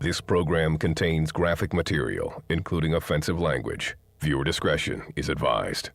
This program contains graphic material, including offensive language. Viewer discretion is advised.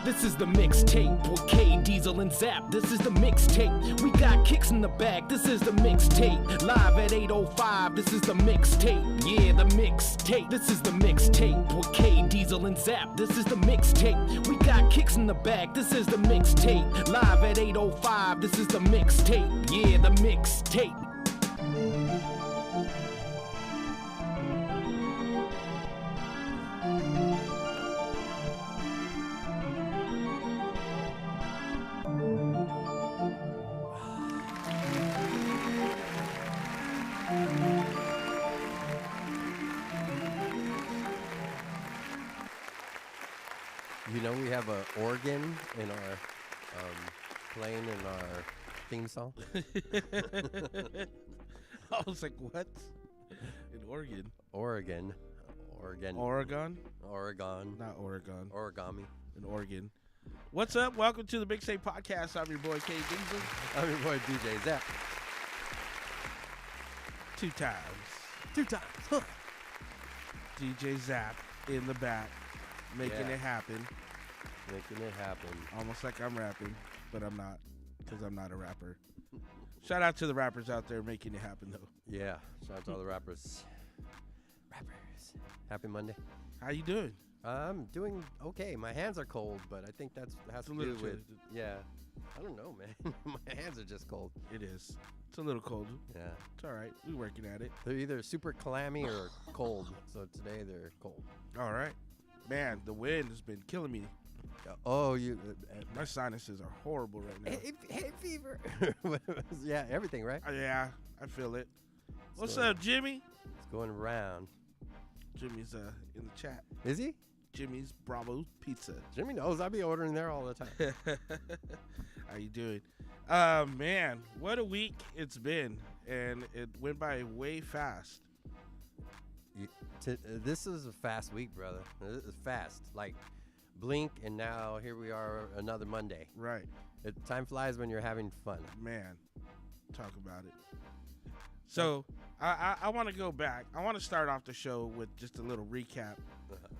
This is the mixtape with K, Diesel, and Zap. This is the mixtape. We got kicks in the bag. This is the mixtape. Live at 8:05. This is the mixtape. Yeah, the mixtape. This is the mixtape with K, Diesel, and Zap. This is the mixtape. We got kicks in the bag. This is the mixtape. Live at 8:05. This is the mixtape. Yeah, the mixtape. You know, we have an organ in our playing in our theme song. I was like, what? In Oregon? Oregon. Oregon? Oregon. Not Oregon. Origami. In Oregon. What's up? Welcome to the Mixtape Podcast. I'm your boy, K. Diesel. I'm your boy, DJ Zap. Two times. Huh. DJ Zap in the back, making Yeah. it happen. Making it happen. Almost like I'm rapping, but I'm not, because I'm not a rapper. Shout out to the rappers out there making it happen, though. Yeah. Shout out to all the rappers. Happy Monday. How you doing? I'm doing okay. My hands are cold, but I think that's has It's a to little do with, chilly. yeah. I don't know, man. My hands are just cold. It is. It's a little cold. Yeah. It's all right. We're working at it. They're either super clammy or cold. So today they're cold. All right. Man, the wind has been killing me. Oh, you. My sinuses are horrible right now. Hay fever. Yeah, everything, right? Yeah, I feel it. What's So- up, Jimmy? It's going around. Jimmy's in the chat. Is he? Jimmy's Bravo Pizza. Jimmy knows. I be ordering there all the time. How you doing? Man, what a week it's been, and it went by way fast. This is a fast week, brother. This is fast. Like, blink, and now here we are, another Monday. Right, Time flies when you're having fun. man. Talk about it. So I want to go back. I want to start off the show with just a little recap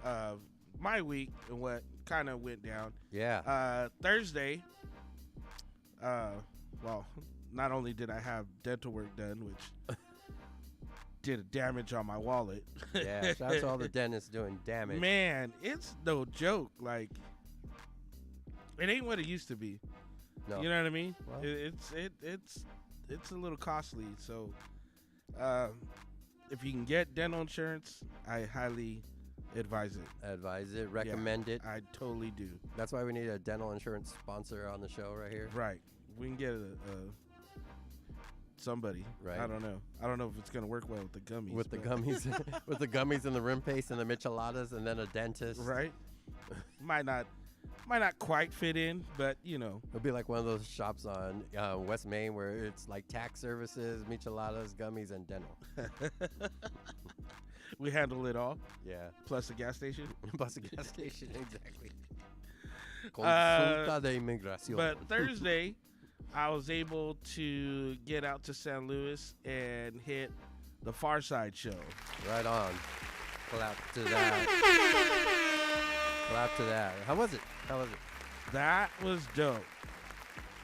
of my week and what kind of went down. Yeah. Thursday, well, not only did I have dental work done, which did a damage on my wallet. Yeah. Shout out to all the dentists doing damage. Man, it's no joke. Like, it ain't what it used to be. No. You know what I mean? Well. It's a little costly. So, if you can get dental insurance, I highly advise it. Advise it. Recommend it. I totally do. That's why we need a dental insurance sponsor on the show right here. Right. We can get somebody. Right. I don't know if it's gonna work well with the gummies. With the but- gummies, with the gummies and the rim paste and the micheladas, and then a dentist. Right. might not quite fit in, but you know. It'll be like one of those shops on West Main where it's like tax services, micheladas, gummies, and dental. We handle it all, Yeah. plus a gas station. Plus a gas station, exactly. Uh, Consulta de inmigración. But Thursday, I was able to get out to San Luis and hit the Far Side show. Right on. Clap to that. Clap to that. How was it? That was dope.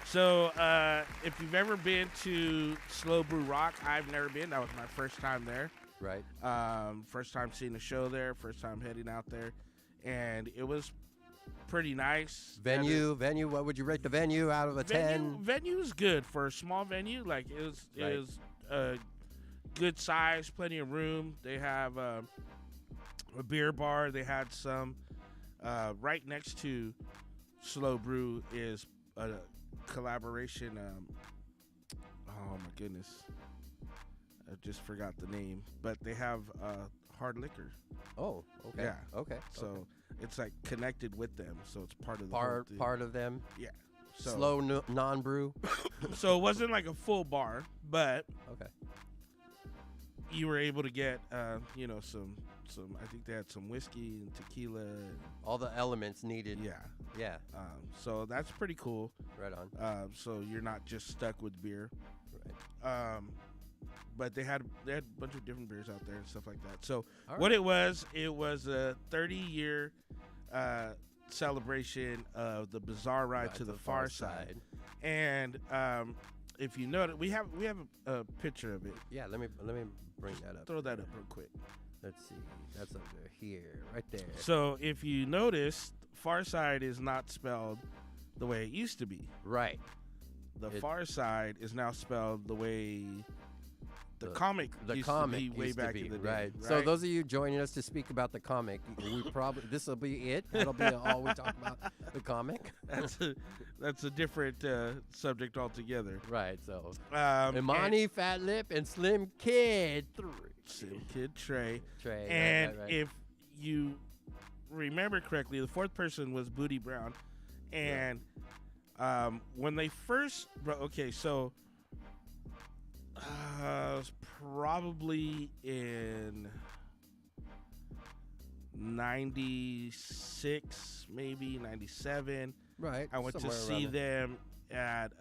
So, if you've ever been to Slow Brew Rock, I've never been. That was my first time there. Right. First time seeing a show there. First time heading out there, and it was pretty nice. Venue. What would you rate the venue out of a 10? Venue is good for a small venue. Like it was a good size, plenty of room. They have a beer bar. They had some right next to Slow Brew is a collaboration. Oh my goodness, I just forgot the name. But they have hard liquor. Oh, okay. Yeah. Okay. So it's like connected with them. So it's part of the Part whole thing. part of them. Yeah. So Slow non-brew. So it wasn't like a full bar, but Okay. you were able to get, some. I think they had some whiskey and tequila. And, All the elements needed. yeah. Yeah. So that's pretty cool. Right on. So you're not just stuck with beer. Right. But they had a bunch of different beers out there and stuff like that. So All what right. it was a 30-year celebration of the Bizarre Ride to the Far Side. And if you notice, we have a picture of it. Yeah. Let me bring that up. Throw that up real quick. Let's see. That's under here, right there. So if you notice, Far Side is not spelled the way it used to be. Right. The Far Side is now spelled the way the comic used to be way back in the day. Right. So those of you joining us to speak about the comic, this will be it. That'll be all we talk about, the comic. That's a different subject altogether. Right. So Imani, Fat Lip, and Slim Kid 3. Slim Kid Trey. Right. If you remember correctly, the fourth person was Booty Brown, and when they first so it was probably in 96, maybe 97. Right. I went to see them at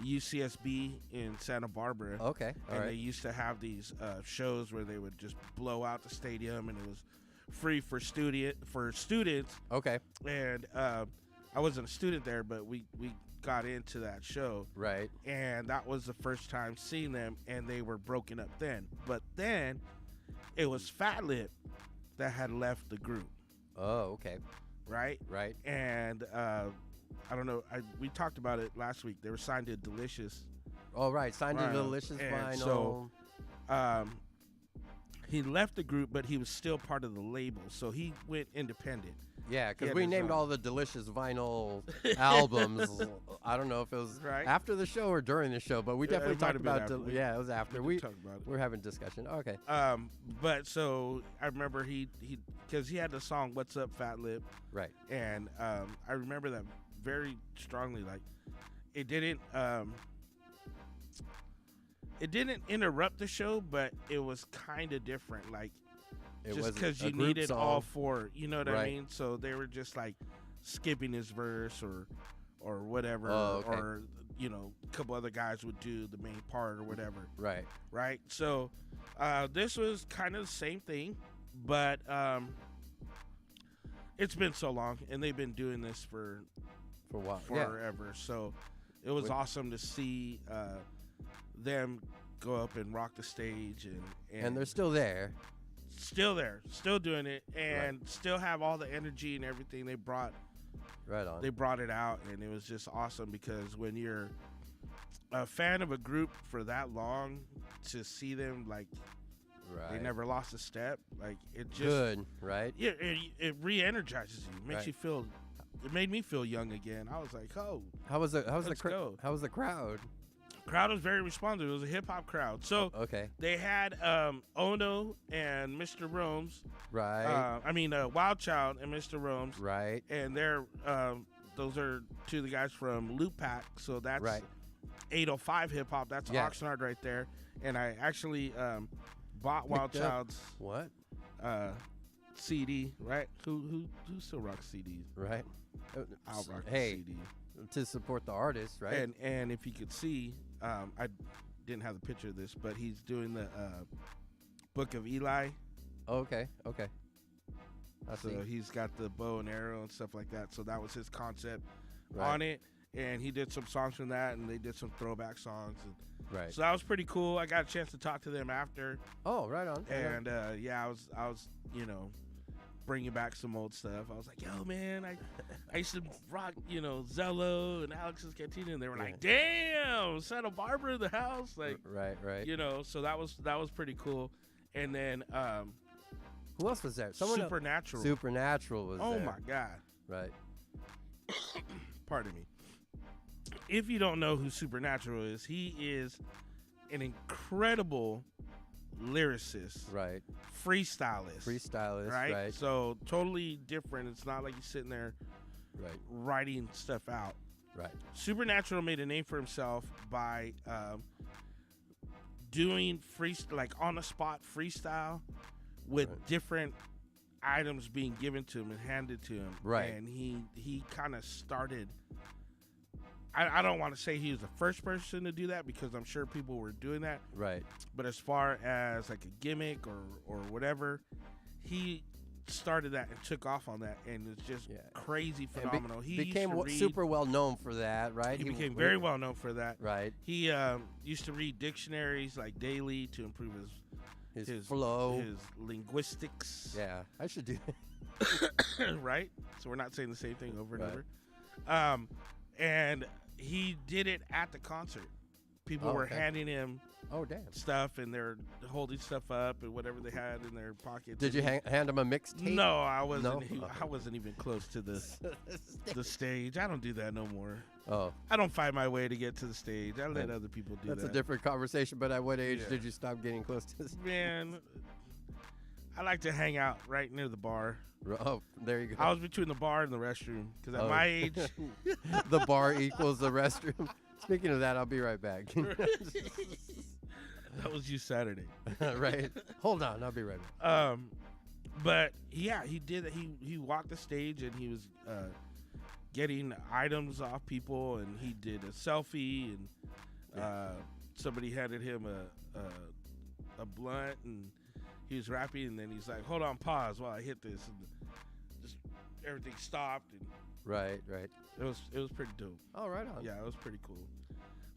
UCSB in Santa Barbara. Okay. All and right. they used to have these shows where they would just blow out the stadium, and it was free for students. Okay. And I wasn't a student there, but we got into that show. Right. And that was the first time seeing them, and they were broken up then. But then it was Fat Lip that had left the group. Oh, okay. Right? Right. And I don't know. We talked about it last week. They were signed to Delicious. Oh, right. Signed to Delicious and Vinyl. So he left the group, but he was still part of the label. So he went independent. Yeah, because had we his named own. all the Delicious Vinyl albums. I don't know if it was Right. after the show or during the show, but we Yeah, definitely it might talked have been about after. yeah, it was after. We did talk about it. We're having discussion. Okay. But so I remember he because he had the song "What's Up, Fat Lip," Right. and I remember that very strongly. Like it didn't interrupt the show, but it was kind of different. Like It just was because a you group needed song. all four, you know what I Right. mean? So they were just like skipping his verse or whatever, Oh, okay. or a couple other guys would do the main part or whatever. Right. Right. So this was kind of the same thing, but it's been so long, and they've been doing this for For a while. Yeah. forever. So it was awesome to see them go up and rock the stage, And they're still there. still there, still doing it, and still have all the energy and everything they brought. Right on. They brought it out, and it was just awesome because when you're a fan of a group for that long, to see them like right. they never lost a step, like it just Good. Right. yeah, it re-energizes you, makes Right. you feel. It made me feel young again. I was like, oh. How was the Let's go. How was the crowd? Crowd was very responsive. It was a hip hop crowd. So Okay. they had Ono and Mr. Rome's. Right. Wild Child and Mr. Rome's. right. And they're those are two of the guys from Loop Pack. So that's Right. 805 hip hop. That's Yeah. Oxnard right there. And I actually bought Wild Picked up- Child's CD. Right? Who still rocks CDs? Right. I'll rock Hey, the CD. to support the artist, right? And if you could see, I didn't have the picture of this, but he's doing the Book of Eli. Okay. I So see. he's got the bow and arrow and stuff like that. So that was his concept Right. on it. And he did some songs from that, and they did some throwback songs. And Right. so that was pretty cool. I got a chance to talk to them after. Oh, right on. And I was bringing back some old stuff. I was like, yo, man, I used to rock, Zello and Alex's Cantina, and they were like, damn, Santa Barbara in the house, like, right. so that was pretty cool. And then Who else was there? Someone Supernatural. Supernatural was Oh there. my God. Right. Pardon me. If you don't know who Supernatural is, he is an incredible lyricist, Right. freestylist, Right. So totally different. It's not like he's sitting there Right. writing stuff out. Right. Supernatural made a name for himself by doing like on the spot freestyle with different items being given to him and handed to him. Right. And he kind of started. I don't want to say he was the first person to do that because I'm sure people were doing that. Right. But as far as like a gimmick or whatever, he started that and took off on that, and it's just crazy phenomenal. He became super well known for that, right? He became very well known for that. Right. He used to read dictionaries like daily to improve his flow, his linguistics. Yeah, I should do that. Right? So we're not saying the same thing over and over. And he did it at the concert. People were handing him stuff, and they're holding stuff up and whatever they had in their pockets. Did you hand him a mixtape? No, I wasn't. I wasn't even close to the stage. I don't do that no more. Oh, I don't fight my way to get to the stage. I let other people do that. That's a different conversation. But at what age did you stop getting close to this? Man, I like to hang out right near the bar. Oh, there you go. I was between the bar and the restroom because at my age, the bar equals the restroom. Speaking of that, I'll be right back. That was you Saturday. Right. Hold on, I'll be right back. But yeah, he did. He walked the stage and he was getting items off people, and he did a selfie, and somebody handed him a blunt, and he was rapping, and then he's like, "Hold on, pause while I hit this," and just everything stopped. And right. It was pretty dope. Oh, right on. Yeah, it was pretty cool.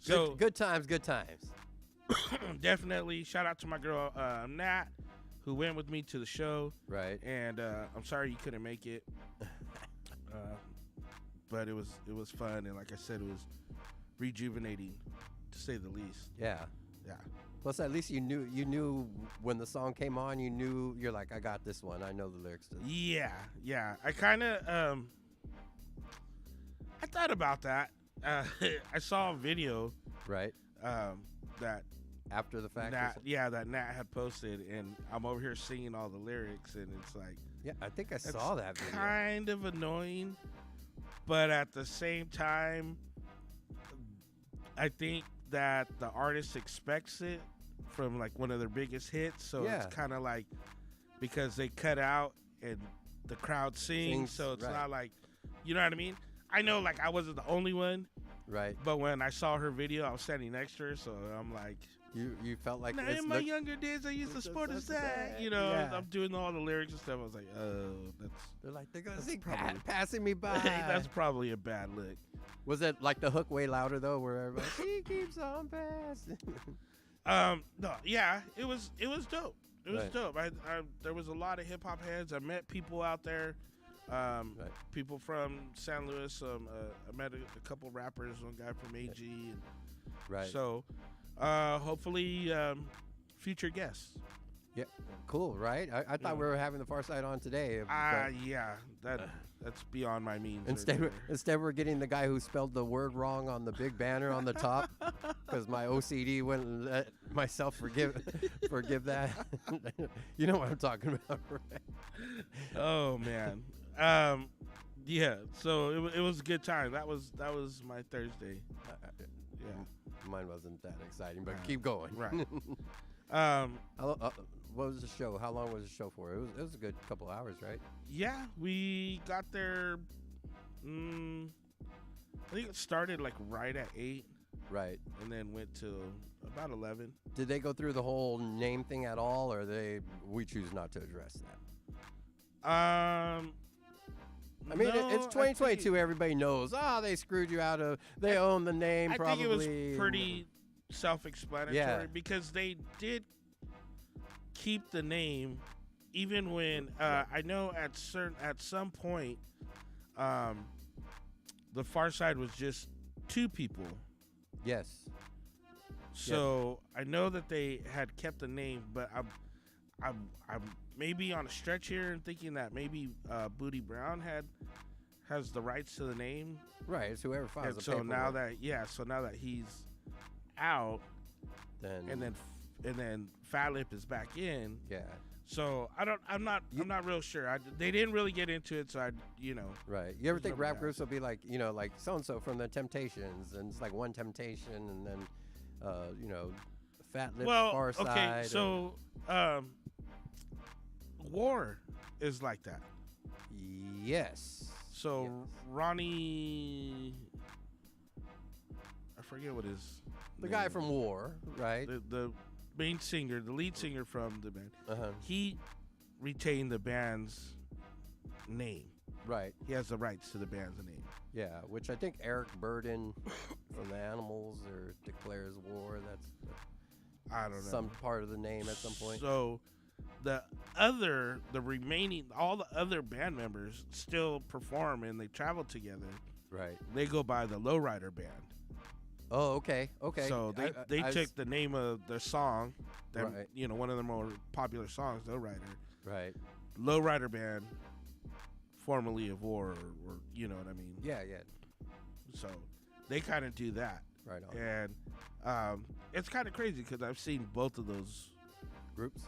So good times. Definitely shout out to my girl Nat, who went with me to the show. Right. And I'm sorry you couldn't make it, but it was fun, and like I said, it was rejuvenating, to say the least. Yeah. Plus, at least you knew when the song came on. You're like, I got this one. I know the lyrics to this. Yeah. I kind of I thought about that. I saw a video. Right. That after the fact. that Nat had posted, and I'm over here singing all the lyrics, and it's like. Yeah, I think I saw that video. Kind of annoying, but at the same time, I think that the artist expects it from like one of their biggest hits, so it's kind of like because they cut out and the crowd sings, so it's not like, you know what I mean? I know, like, I wasn't the only one, right? But when I saw her video, I was standing next to her, so I'm like, you felt like now in my younger days I used to sport as that, you know. I'm doing all the lyrics and stuff. I was like, oh, they're like, they're gonna sing passing me by. That's probably a bad look. Was it like the hook way louder though, where everybody she keeps on passing? No, yeah, it was dope. It was dope. There was a lot of hip hop heads. I met people out there, people from San Luis. I met a couple rappers, one guy from AG. And right. So, hopefully, future guests. Yeah, cool, right? I thought we were having the Far Side on today. Yeah, that's beyond my means. Instead, we're getting the guy who spelled the word wrong on the big banner on the top because my OCD wouldn't let myself forgive that. You know what I'm talking about, right? Oh man, yeah. So it was a good time. That was my Thursday. Yeah, mine wasn't that exciting, but keep going. Right. What was the show? How long was the show for? It was a good couple hours, right? Yeah, we got there. I think it started like right at 8. Right. And then went to about 11. Did they go through the whole name thing at all, or we choose not to address that? I mean, it's 2022. Everybody knows. They screwed you out of. They own the name. I think it was pretty self-explanatory because they did keep the name, even when I know at some point, the Far Side was just 2 people. Yes. So I know that they had kept the name, but I'm maybe on a stretch here and thinking that maybe Booty Brown has the rights to the name. Right. It's whoever files the paperwork. So now that he's out, and then Fat Lip is back in. Yeah. So I'm not real sure. They didn't really get into it, so Right. You ever think remember rap that. groups will be like, like so and so from the Temptations, and it's like one Temptation, and then, Fat Lip, Far Side. okay, so War is like that. Yes. So Yes. Ronnie, I forget what his The name guy is. from War, right? the main singer, the lead singer from the band, Uh-huh. he retained the band's name. Right. He has the rights to the band's name. Yeah, which I think Eric Burden from the Animals or Declares War. That's I don't know. some part of the name at some point. So all the other band members still perform and they travel together. Right. They go by the Lowrider Band. Oh, okay. Okay. So they I took the name of their song, that Right. one of their more popular songs, Lowrider. Right. Lowrider Band, formerly of War, or you know what I mean. Yeah, yeah. So they kind of do that, Right on. and it's kind of crazy because I've seen both of those Groups?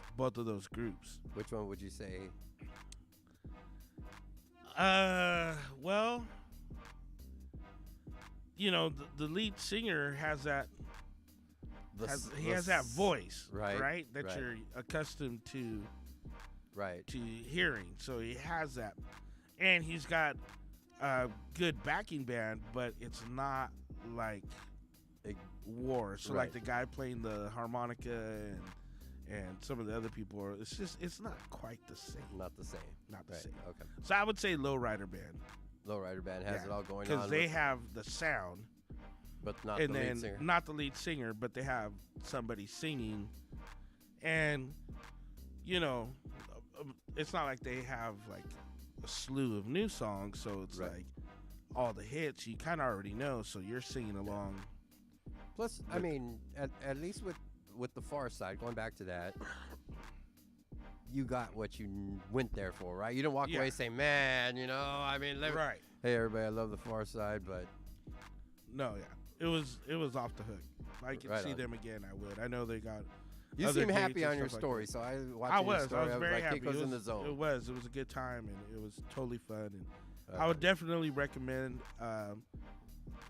groups. Which one would you say? Well, the lead singer has that. He has that voice, Right, That right. you're accustomed to Right. hearing. So he has that, and he's got a good backing band, but it's not like War. So like Right. the guy playing the harmonica and some of the other people are. It's not quite the same. Not the same. Not the Right. same. Okay. So I would say Lowrider Band. Lowrider Band has it all going on. because they with- have the sound. but not And the then lead singer. not the lead singer, but they have somebody singing, and it's not like they have like a slew of new songs, so it's Right. like all the hits you kind of already know, so you're singing along. Plus, I mean, at least with the Far Side, going back to that, you got what you went there for, right? You don't walk Yeah. away saying, "Man, I mean, Right? hey everybody, I love the Far Side," but No, yeah, it was off the hook. If I could Right see on. them again, I would. I know they got. you other seem dates happy and on your stuff like story. that. So I watched I your was story. very like, happy. Kiko's It in the was, zone. it was a good time, and it was totally fun. And I Uh, would definitely recommend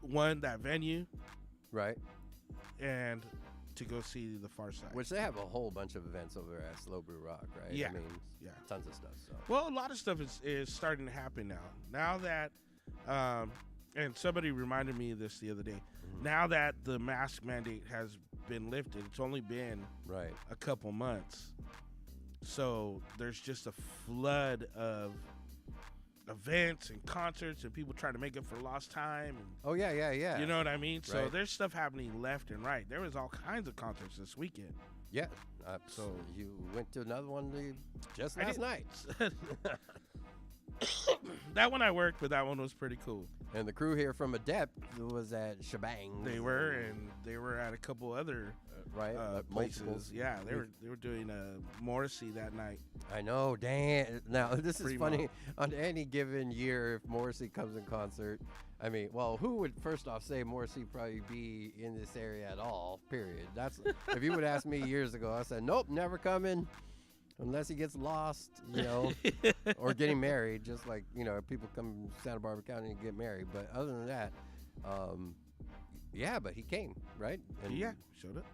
one, that venue, right? and to go see the Far Side. Which they have a whole bunch of events over at Slow Brew Rock, right? Yeah. I mean, Yeah. tons of stuff. So Well, a lot of stuff is starting to happen now. Now that, and somebody reminded me of this the other day. Mm-hmm. Now that the mask mandate has been lifted, it's only been right, a couple months. So there's just a flood of events and concerts and people trying to make up for lost time. And, oh yeah. you know what I mean? So Right. there's stuff happening left and right. There was all kinds of concerts this weekend. Yeah. So- So you went to another one just I last did- night, That one I worked, but that one was pretty cool. and the crew here from Adept was at Shebang. They were, and they were at a couple other right places. multiples. Yeah, they were doing Morrissey that night. I know, Dan. Now this is Primo. funny. On any given year, if Morrissey comes in concert, I mean, well, who would first off say Morrissey probably be in this area at all? Period. That's if you would ask me years ago, I said, nope, never coming, unless he gets lost, or getting married. Just like people come from Santa Barbara County and get married. But other than that, yeah, but he came, right? And Yeah, showed up.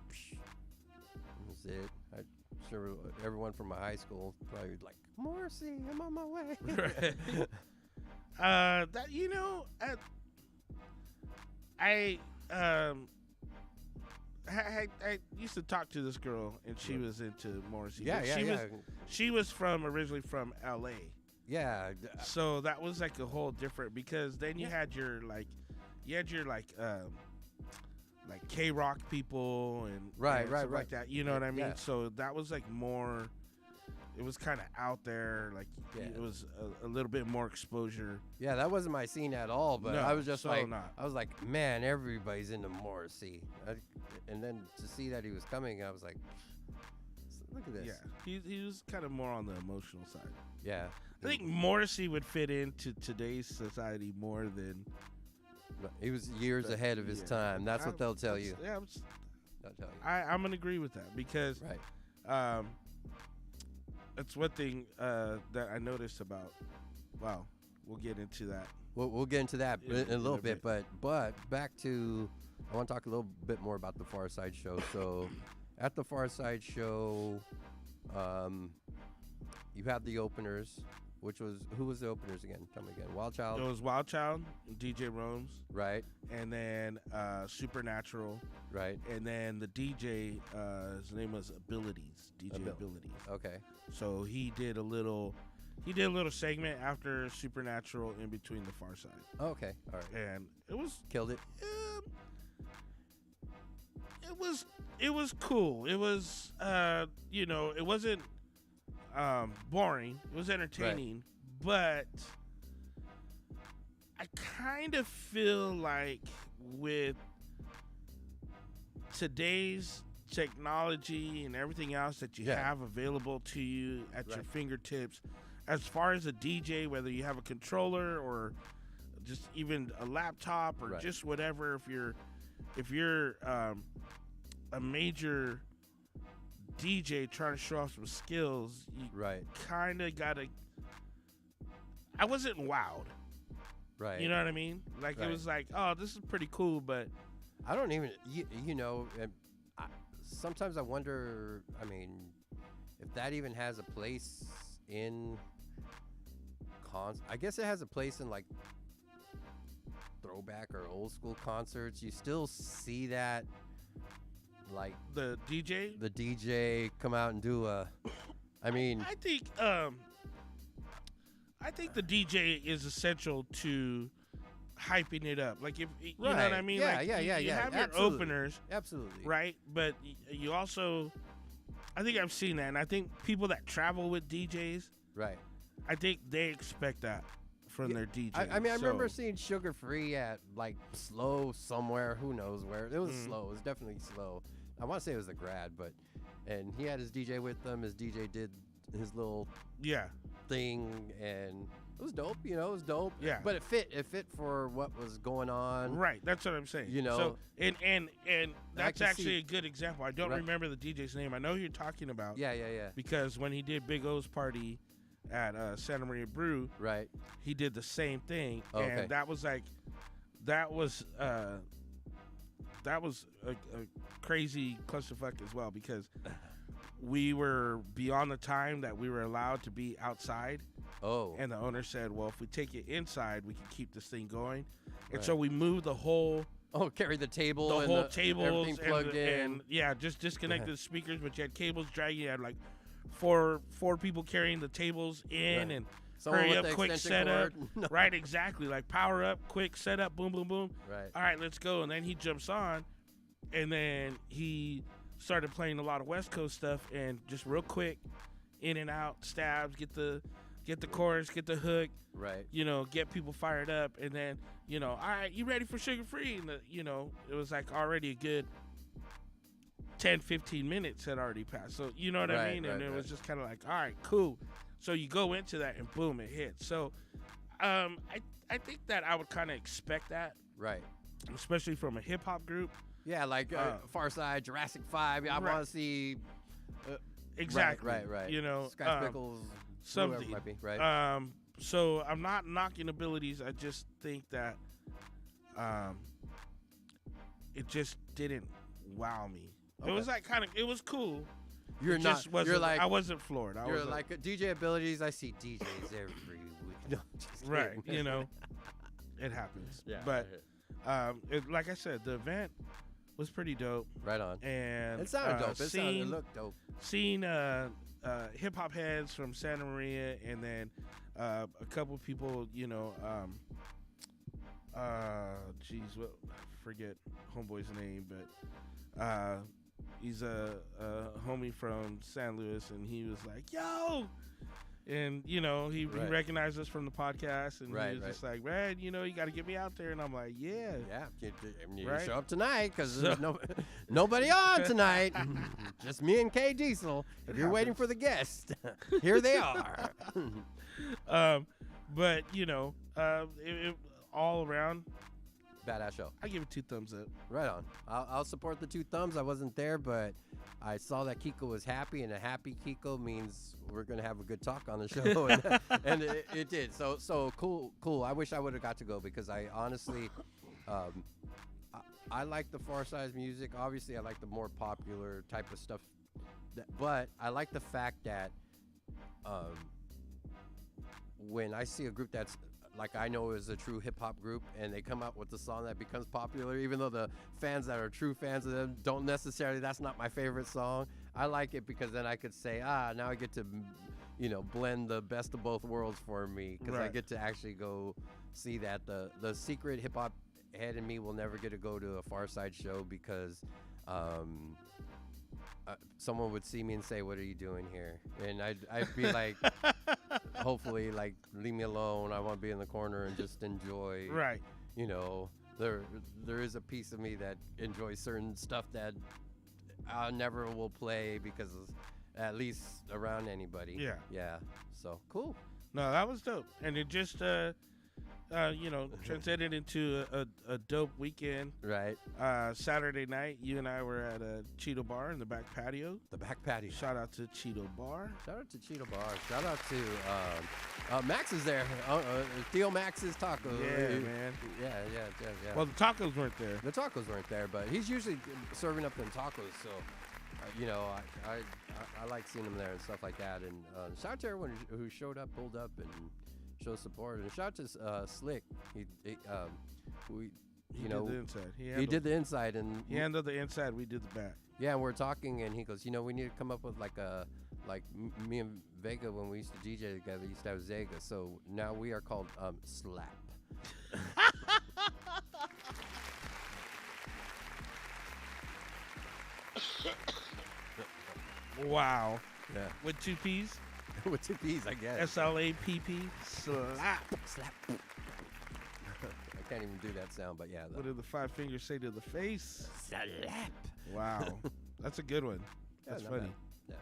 that's it. I'm sure everyone from my high school probably like, Morrissey, I'm on my way. Right. That I used to talk to this girl, and she was into Morrissey. Yeah, but yeah, she yeah. was she was originally from L.A. Yeah, So that was like a whole different, because then you had your K-Rock people and Right, stuff right. like that. You know what I mean? Yeah. So that was like more. It was kind of out there, like Yeah. it was a little bit more exposure. yeah, that wasn't my scene at all. But No, I was just so like, not. I was like, man, everybody's into Morrissey. And then to see that he was coming, I was like, look at this. Yeah, he was kind of more on the emotional side. Yeah. I think Morrissey would fit into today's society more than. He was years ahead of his Yeah. time. That's what they'll tell you. Yeah, They'll tell you. I'm gonna agree with that, because Right. That's one thing that I noticed about. Wow, we'll get into that. We'll get into that in a little bit, bit. but back to, I want to talk a little bit more about the Far Side show. So, at the Far Side show, you have the openers, who was the openers again? Tell me again. Wild Child. It was Wild Child, DJ Rome's, Right. and then Supernatural, Right. and then the DJ. His name was DJ Abilities. Okay. So he did a little segment after Supernatural in between the Far Side, Okay. All right. and it was Killed it. it was cool. It was it wasn't boring. It was entertaining, but I kind of feel like with today's technology and everything else that you have available to you at your fingertips, as far as a DJ, whether you have a controller or just even a laptop or just whatever, if you're a major DJ trying to show off some skills, you kind of gotta. I wasn't wowed. Right. You know what I mean? Like it was like, oh, this is pretty cool, but I don't even, sometimes I wonder, I mean, if that even has a place in I guess it has a place in like throwback or old school concerts. You still see that, like the DJ come out and do a, I mean, I think the DJ is essential to hyping it up. Like if you know what I mean? Yeah, like yeah. You have Absolutely. your openers, Absolutely. right? But you also, I think I've seen that, and I think people that travel with DJs, right? I think they expect that from their DJ. I mean, I remember seeing Sugar Free at like Slow somewhere. Who knows where? It was Slow. It was definitely Slow. I want to say it was the Grad, and he had his DJ with them. His DJ did his little thing, and it was dope. It was dope. Yeah. But it fit for what was going on. Right. That's what I'm saying. So and that's actually a good example. I don't remember the DJ's name. I know who you're talking about. Yeah. Because when he did Big O's party at Santa Maria Brew, he did the same thing, and that was a crazy clusterfuck as well, because we were beyond the time that we were allowed to be outside. And the owner said, well, if we take it inside, we can keep this thing going. And so we moved the whole carry the table, the and whole tables, everything plugged in, and just disconnected the speakers, but you had cables dragging. You had like four people carrying the tables in, and someone hurry with up, the quick extension setup. cord. Right, exactly. Like power up, quick setup, boom, boom, boom. Right. All right, let's go. And then he jumps on, and then he started playing a lot of West Coast stuff, and just real quick, in and out, stabs, get the chorus, get the hook, right? Get people fired up, and then all right, you ready for Sugar Free? And it was like already a good 10-15 minutes had already passed. So you know what I mean? And it was just kind of like, all right, cool. So you go into that, and boom, it hits. So I think that I would kind of expect that, right? Especially from a hip hop group. Yeah, like Far Side, Jurassic 5. I want to see. Exactly. Right. Scratch Pickles, something whoever it might be, right? So I'm not knocking abilities. I just think that it just didn't wow me. Okay. It was like it was cool. You're like I wasn't floored. You're like DJ abilities. I see DJs every week. No, just right. kidding. It happens. Yeah. But like I said, the event was pretty dope. Right on. And it sounded dope. It looked dope. Seeing hip hop heads from Santa Maria, and then a couple people, forget homeboy's name, but he's a homie from San Luis, and he was like, yo. And, he recognized us from the podcast, and he was just like, man, you got to get me out there. And I'm like, yeah. Yeah, you show up tonight, because there's nobody on tonight. Just me and K Diesel. If you're waiting for the guest, here they are. But, it all around, Badass show. I give it 2 thumbs up. Right on. I'll support the 2 thumbs. I wasn't there, but I saw that Kiko was happy, and a happy Kiko means we're gonna have a good talk on the show, and it did. So cool. I wish I would have got to go because I honestly, I like the Far Side's music. Obviously, I like the more popular type of stuff, but I like the fact that when I see a group that's like I know is a true hip hop group and they come out with a song that becomes popular, even though the fans that are true fans of them don't necessarily, that's not my favorite song. I like it because then I could say, now I get to, blend the best of both worlds for me because I get to actually go see that. The secret hip hop head in me will never get to go to a Far Side show because someone would see me and say, "What are you doing here?" And I'd be like, hopefully, like, leave me alone. I want to be in the corner and just enjoy. Right. There is a piece of me that enjoys certain stuff that I never will play because at least around anybody. Yeah. Yeah. So cool. No, that was dope, and it just transcended into a dope weekend. Right. Saturday night, you and I were at a Cheeto Bar in the back patio. The back patio. Shout out to Cheeto Bar. Shout out to Cheeto Bar. Shout out to Max is there. Theo Max's taco. Yeah, man. Yeah. Well, the tacos weren't there. The tacos weren't there, but he's usually serving up them tacos. So, I like seeing him there and stuff like that. And shout out to everyone who showed up, pulled up, and showed support. And shout out to Slick. He did the inside. He did the inside, and he handled the inside. We did the back. Yeah, and we're talking, and he goes, we need to come up with me and Vega when we used to DJ together used to have Zega. So now we are called Slap. Wow. Yeah. With 2 P's? With 2 P's, I guess. SLAPP. Slap. Slap. I can't even do that sound, but yeah. What did the 5 fingers say to the face? Slap. Wow. That's a good one. That's funny. Bad.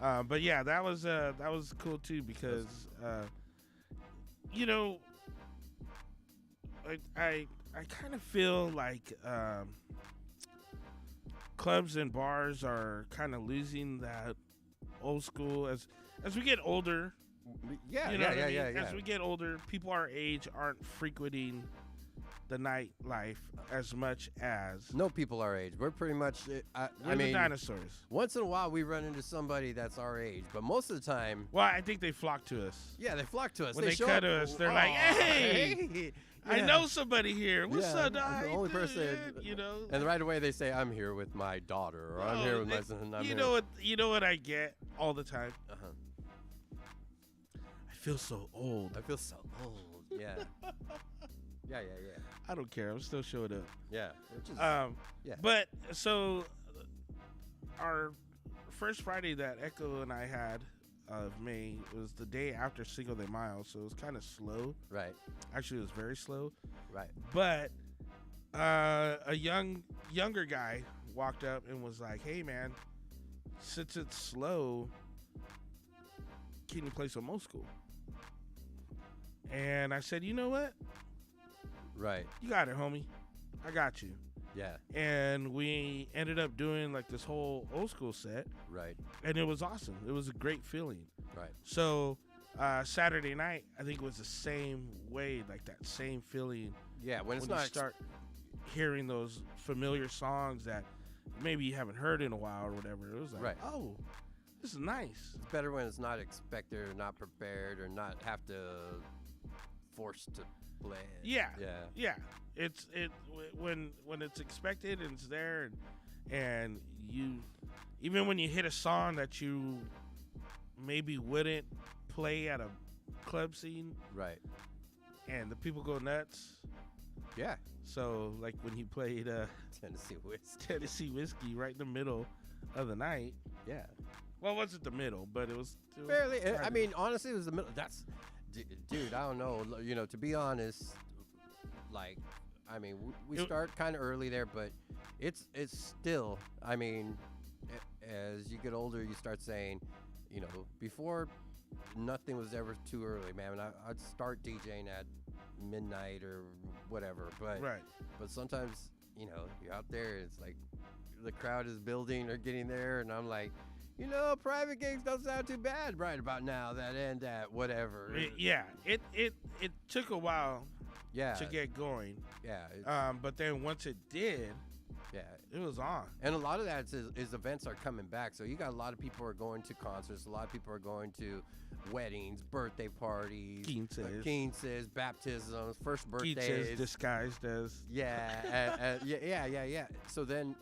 Yeah. But yeah, that was cool too because I kind of feel like clubs and bars are kind of losing that old school as we get older. Yeah, As we get older, people our age aren't frequenting the nightlife as much as no people our age. We're pretty much. We're the dinosaurs. Once in a while, we run into somebody that's our age, but most of the time. Well, I think they flock to us. Yeah, they flock to us. When they cut to us, they're like, "Hey, yeah. I know somebody here. What's up, dog? The only person, And right away they say, "I'm here with my daughter," or "I'm here with my son." You know what I get all the time. I feel so old. I feel so old. Yeah. Yeah. I don't care. I'm still showing up. Yeah. Which is, yeah. But so our first Friday that Echo and I had of May was the day after Cinco de Mayo, so it was kind of slow. Right. Actually, it was very slow. Right. But a younger guy walked up and was like, "Hey, man, since it's slow, can you play some old school?" And I said, "You know what? Right. You got it, homie. I got you." Yeah. And we ended up doing like this whole old school set. Right. And it was awesome. It was a great feeling. Right. So Saturday night, I think it was the same way, like that same feeling. Yeah, when you start hearing those familiar songs that maybe you haven't heard in a while or whatever. It was like, oh, this is nice. It's better when it's not expected or not prepared or not have to force to play. Yeah. It's when it's expected and it's there and you even when you hit a song that you maybe wouldn't play at a club scene. Right. And the people go nuts. Yeah. So like when he played Tennessee Whiskey right in the middle of the night. Yeah. Well, it wasn't the middle, but it was fairly. I mean, honestly, it was the middle. That's, dude. I don't know. To be honest, like, I mean, we start kind of early there, but it's still. I mean, as you get older, you start saying, before nothing was ever too early, man. I'd start DJing at midnight or whatever, but sometimes, you know, you're out there, it's like the crowd is building or getting there, and I'm like, you know, private gigs don't sound too bad right about now that end at whatever. It took a while to get going. But then once it did, it was on. And a lot of that is events are coming back. So you got a lot of people are going to concerts. A lot of people are going to weddings, birthday parties, quinces, baptisms, first birthdays. Quinces disguised as. Yeah. So then,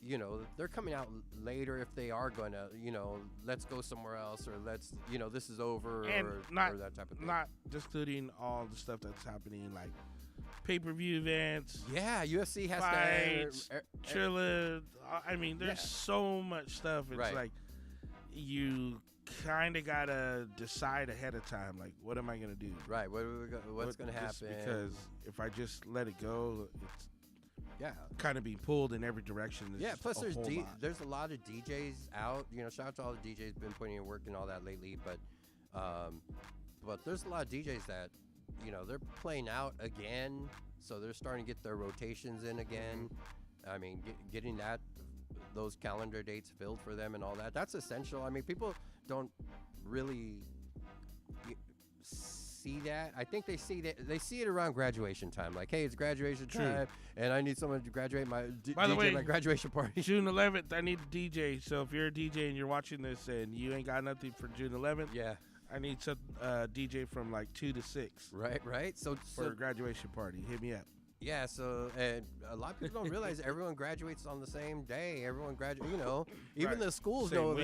you know, they're coming out later if they are going to, you know, let's go somewhere else, or let's, you know, this is over, and or that type of thing. Not excluding all the stuff that's happening, like pay-per-view events. Yeah, UFC has fights, Trilla. I mean, there's so much stuff. It's like you kind of got to decide ahead of time, like, what am I going to do? Right, what's going to happen? Because if I just let it go, it's kind of being pulled in every direction. Plus there's a lot of DJs out. You know, shout out to all the DJs been putting in work and all that lately. But there's a lot of DJs that, you know, they're playing out again, so they're starting to get their rotations in again. I mean, getting those calendar dates filled for them and all that, that's essential. I mean, people don't really see that. I think they see it around graduation time. Like, hey, it's graduation time, and I need someone to graduate my my graduation party. June 11th, I need a DJ. So if you're a DJ and you're watching this and you ain't got nothing for June 11th, I need some DJ from like 2 to 6. Right. So for a graduation party, hit me up. Yeah, so and a lot of people don't realize everyone graduates on the same day. Everyone graduates, you know. Even the schools know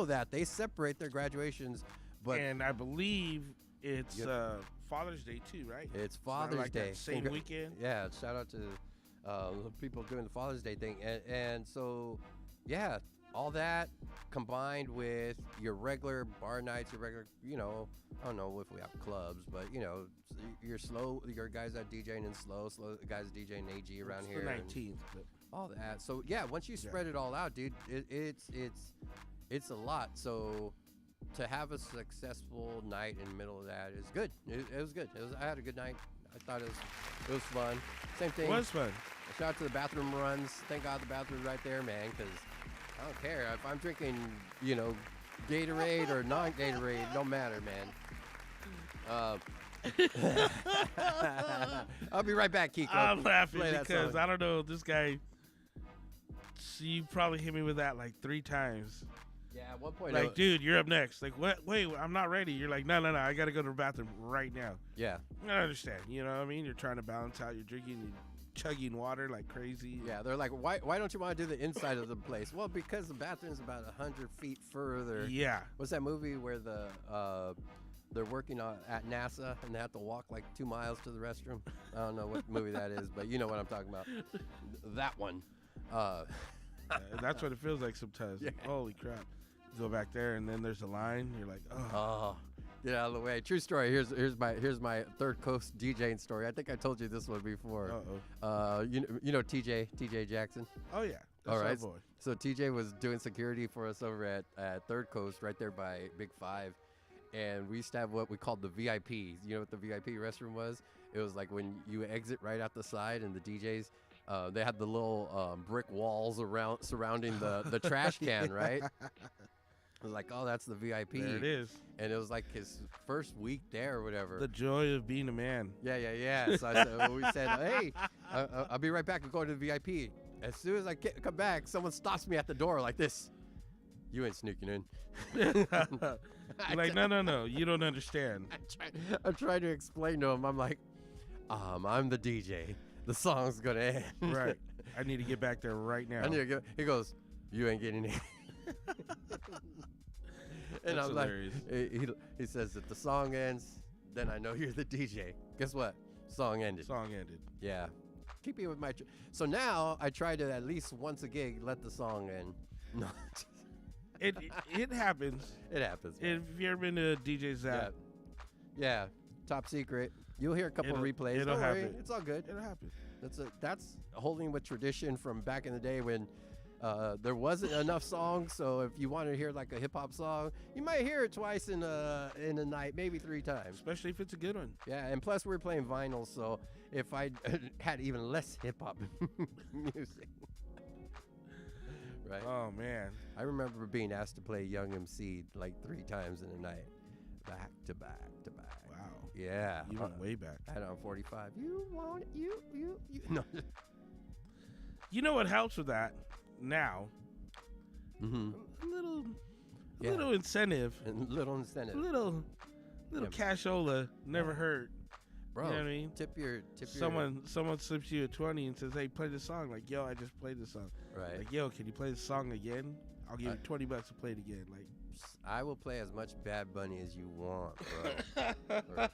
that. They separate their graduations. And I believe it's Father's Day too, right? It's Father's Day. That same weekend. Yeah, shout out to the people doing the Father's Day thing. And so, yeah, all that combined with your regular bar nights, your regular, you know, I don't know if we have clubs, but, you know, your guys that DJing in slow guys DJing AG around here. The 19th. All that. So, yeah, once you spread it all out, dude, it's a lot. So to have a successful night in the middle of that is good. It was good. I had a good night. I thought it was fun. Same thing. It was fun. Shout out to the bathroom runs. Thank God the bathroom's right there, man, because I don't care. If I'm drinking, you know, Gatorade or non-Gatorade, it don't matter, man. I'll be right back, Kiko. I'm laughing because I don't know, this guy, you probably hit me with that like 3 times. Yeah, at one point. Like, dude, you're up next. Like, what? Wait, I'm not ready. You're like, no, I got to go to the bathroom right now. Yeah. I understand. You know what I mean? You're trying to balance out. You're drinking, you're chugging water like crazy. Yeah, they're like, why don't you want to do the inside of the place? Well, because the bathroom's about 100 feet further. Yeah. What's that movie where they're working at NASA and they have to walk like 2 miles to the restroom? I don't know what movie that is, but you know what I'm talking about. That one. That's what it feels like sometimes. Yeah. Holy crap. You go back there and then there's a line. You're like, oh. Get out of the way. True story. Here's my Third Coast DJing story. I think I told you this one before. You know TJ Jackson? Oh yeah. All right. Boy. So TJ was doing security for us over at Third Coast, right there by Big 5, and we used to have what we called the VIPs. You know what the VIP restroom was? It was like when you exit right out the side, and the DJs, they had the little brick walls surrounding the trash can, right? I was like, oh, that's the VIP. There it is. And it was like his first week there or whatever. The joy of being a man. Yeah. So we said, hey, I'll be right back. I'm going to the VIP. As soon as I come back, someone stops me at the door like this. You ain't sneaking in. Like, no. You don't understand. I'm trying to explain to him. I'm like, I'm the DJ. The song's going to end. Right. I need to get back there right now. He goes, you ain't getting in. And I'm hilarious. Like, he says that the song ends, then I know you're the DJ. Guess what? Song ended. Yeah. Keep it with my. So now I try to at least once a gig let the song end. No. It happens. It happens. If you ever been to a DJ Zap. Yeah. Top secret. You'll hear a couple replays. It'll happen. It's all good. It'll happen. That's holding with tradition from back in the day when There wasn't enough songs, so if you want to hear like a hip hop song, you might hear it twice in a night, maybe 3 times. Especially if it's a good one. Yeah, and plus we're playing vinyl, so if I had even less hip hop music, right? Oh man, I remember being asked to play Young MC like 3 times in a night, back to back to back. wow. Yeah, You went way back. I had it on 45. You want it? You. No. You know what helps with that now? Mm-hmm. A little, Yeah. little incentive, And little incentive, a little Yeah. cashola never hurt. bro. You know what I mean? Tip your. Someone slips you a 20 and says, "Hey, play this song." Like, yo, I just played this song. Right. Like, yo, can you play the song again? I'll give you $20 to play it again. Like, I will play as much Bad Bunny as you want, bro.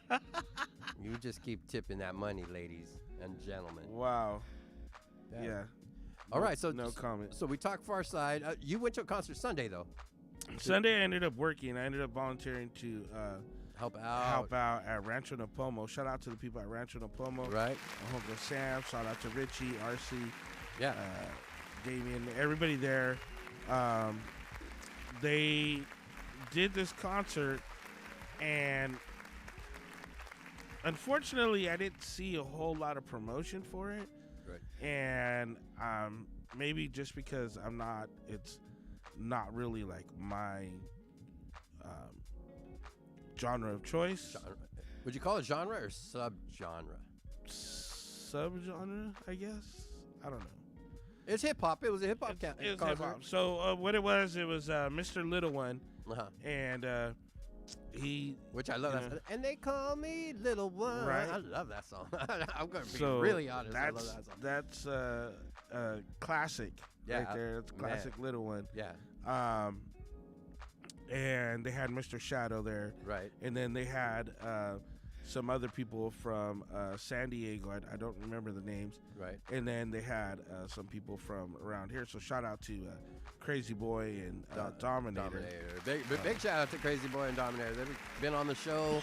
You just keep tipping that money, ladies and gentlemen. wow. Yeah. All right, so no comment. So we talked Far Side. You went to a concert Sunday though. Sunday, I ended up working. I ended up volunteering to Help out. at Rancho Napomo. Shout out to the people at Rancho Napomo. Right. My homegirl Sam. Shout out to Richie, RC, Yeah. Damien, everybody there. They did this concert, and unfortunately, I didn't see a whole lot of promotion for it. Right. And maybe just because it's not really like my genre of choice. Genre. Would you call it genre or subgenre? Subgenre, I guess. I don't know. It's hip hop. It was a hip hop It was hip concert. hop. So what it was Mr. Little One, Uh-huh. and he. Which I love. Yeah. That song. And they call me Little One. Right. I love that song. I'm gonna be So really honest. I love that song. That's classic. Yeah, right there. It's classic Little One. Yeah. And they had Mr. Shadow there. Right. And then they had some other people from San Diego. I don't remember the names. Right. And then they had some people from around here. So shout out to Crazy Boy and Dominator. Big shout out to Crazy Boy and Dominator. They've been on the show.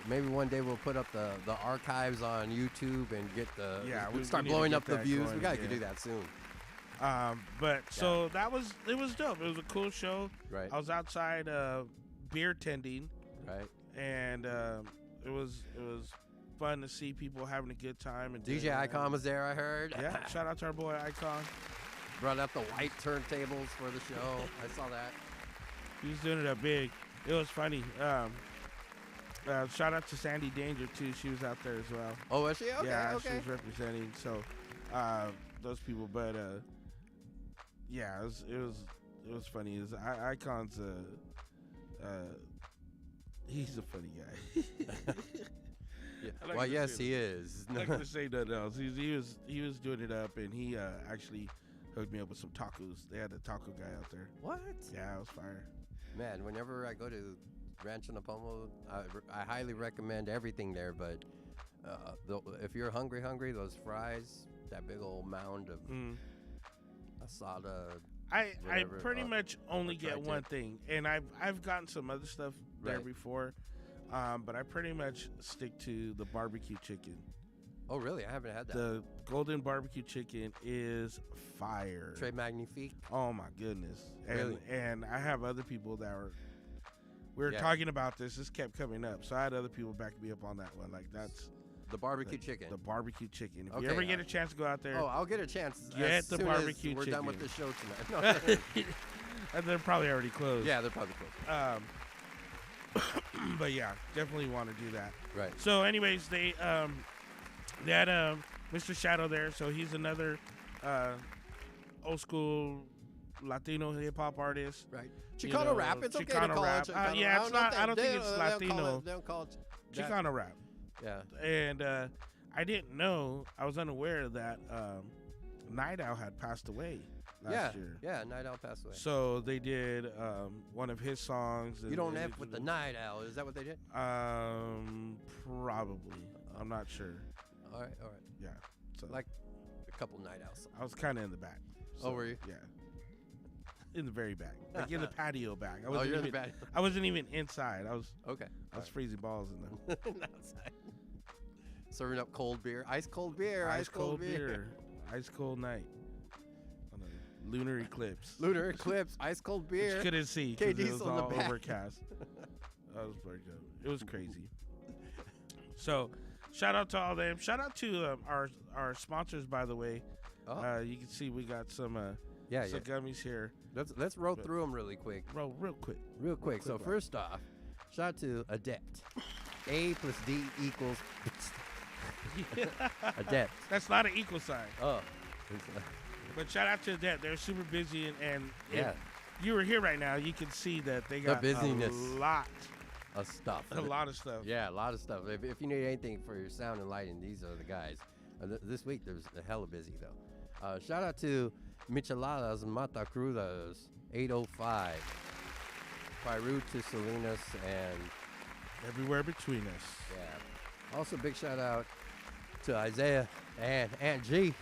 Maybe one day we'll put up the archives on YouTube and get the we start need to blowing get up the that views. going, We gotta yeah. do that soon. So it was dope. It was a cool show. Right. I was outside beer tending, Right. and it was fun to see people having a good time. And DJ doing, Icon was there, I heard. Yeah, shout out to our boy Icon. Brought out the white turntables for the show. I saw that. He was doing it up big. It was funny. Shout out to Sandy Danger too. She was out there as well. Oh, was she? Okay, yeah, okay. she was representing. So those people, but yeah, it was funny. Icon's he's a funny guy. Yeah. I like Well, to yes, say he is. I'm not gonna say nothing else. He was doing it up, and he actually hooked me up with some tacos. They had the taco guy out there. What? Yeah, it was fire. Man, whenever I go to Rancho Napomo, I highly recommend everything there. But if you're hungry, those fries, that big old mound of asada. I Whatever, pretty much only tried get to. one thing, and I've gotten some other stuff there Right. before, but I pretty much stick to the barbecue chicken. Oh, really? I haven't had that. The golden barbecue chicken is fire. Très magnifique. Oh my goodness! And Really? and I have other people that we were Yeah. talking about this. This kept coming up, so I had other people back me up on that one. Like that's The barbecue chicken. The barbecue chicken. If you Okay, ever get a chance to go out there, Oh, I'll get a chance. Get as the soon barbecue as we're done with the chicken. show tonight. No. and they're probably already closed. Yeah, they're probably close. But yeah, definitely want to do that. Right. So, anyways, they had Mr. Shadow there, so he's another old school Latino hip hop artist. Right. You Chicano know, rap. It's okay to Chicano call rap. it Chicano. Yeah, it's not. I don't think it's they don't call Latino. They don't call it that. Chicano rap. Yeah. And I didn't know. I was unaware that Night Owl had passed away last year. Yeah, Night Owl passed away. So they did one of his songs. You don't F with the Night Owl. Is that what they did? Probably. I'm not sure. All right. Yeah. So Like a couple Night Owls. I was kind of in the back. Oh, were you? Yeah. In the very back, like in the patio back. I Oh, wasn't you're in even, the back. I wasn't even inside. I was Okay. freezing balls in there. Outside. Serving up cold beer. Ice cold beer. Ice cold beer. Ice cold night. On a Lunar eclipse. Lunar eclipse, ice cold beer. Couldn't see K because it was Diesel in the all back. overcast. That was pretty good. It was crazy. So, shout out to all them. Shout out to our sponsors, by the way. Oh. You can see we got some Yeah. gummies here. Let's roll through them really quick. Real quick. Real quick. So first off, shout out to Adept. A plus D equals Adept. That's not an equal sign. Oh. But shout out to that. They're super busy, and Yeah. if you were here right now, you can see that they got busyness. a lot Of stuff. of stuff. Yeah, a lot of stuff. If you need anything for your sound and lighting, these are the guys. This week there's a hella busy though. Shout out to Micheladas Matacrudas 805. Piru to Salinas and Everywhere between us. yeah. Also big shout out to Isaiah and Aunt G.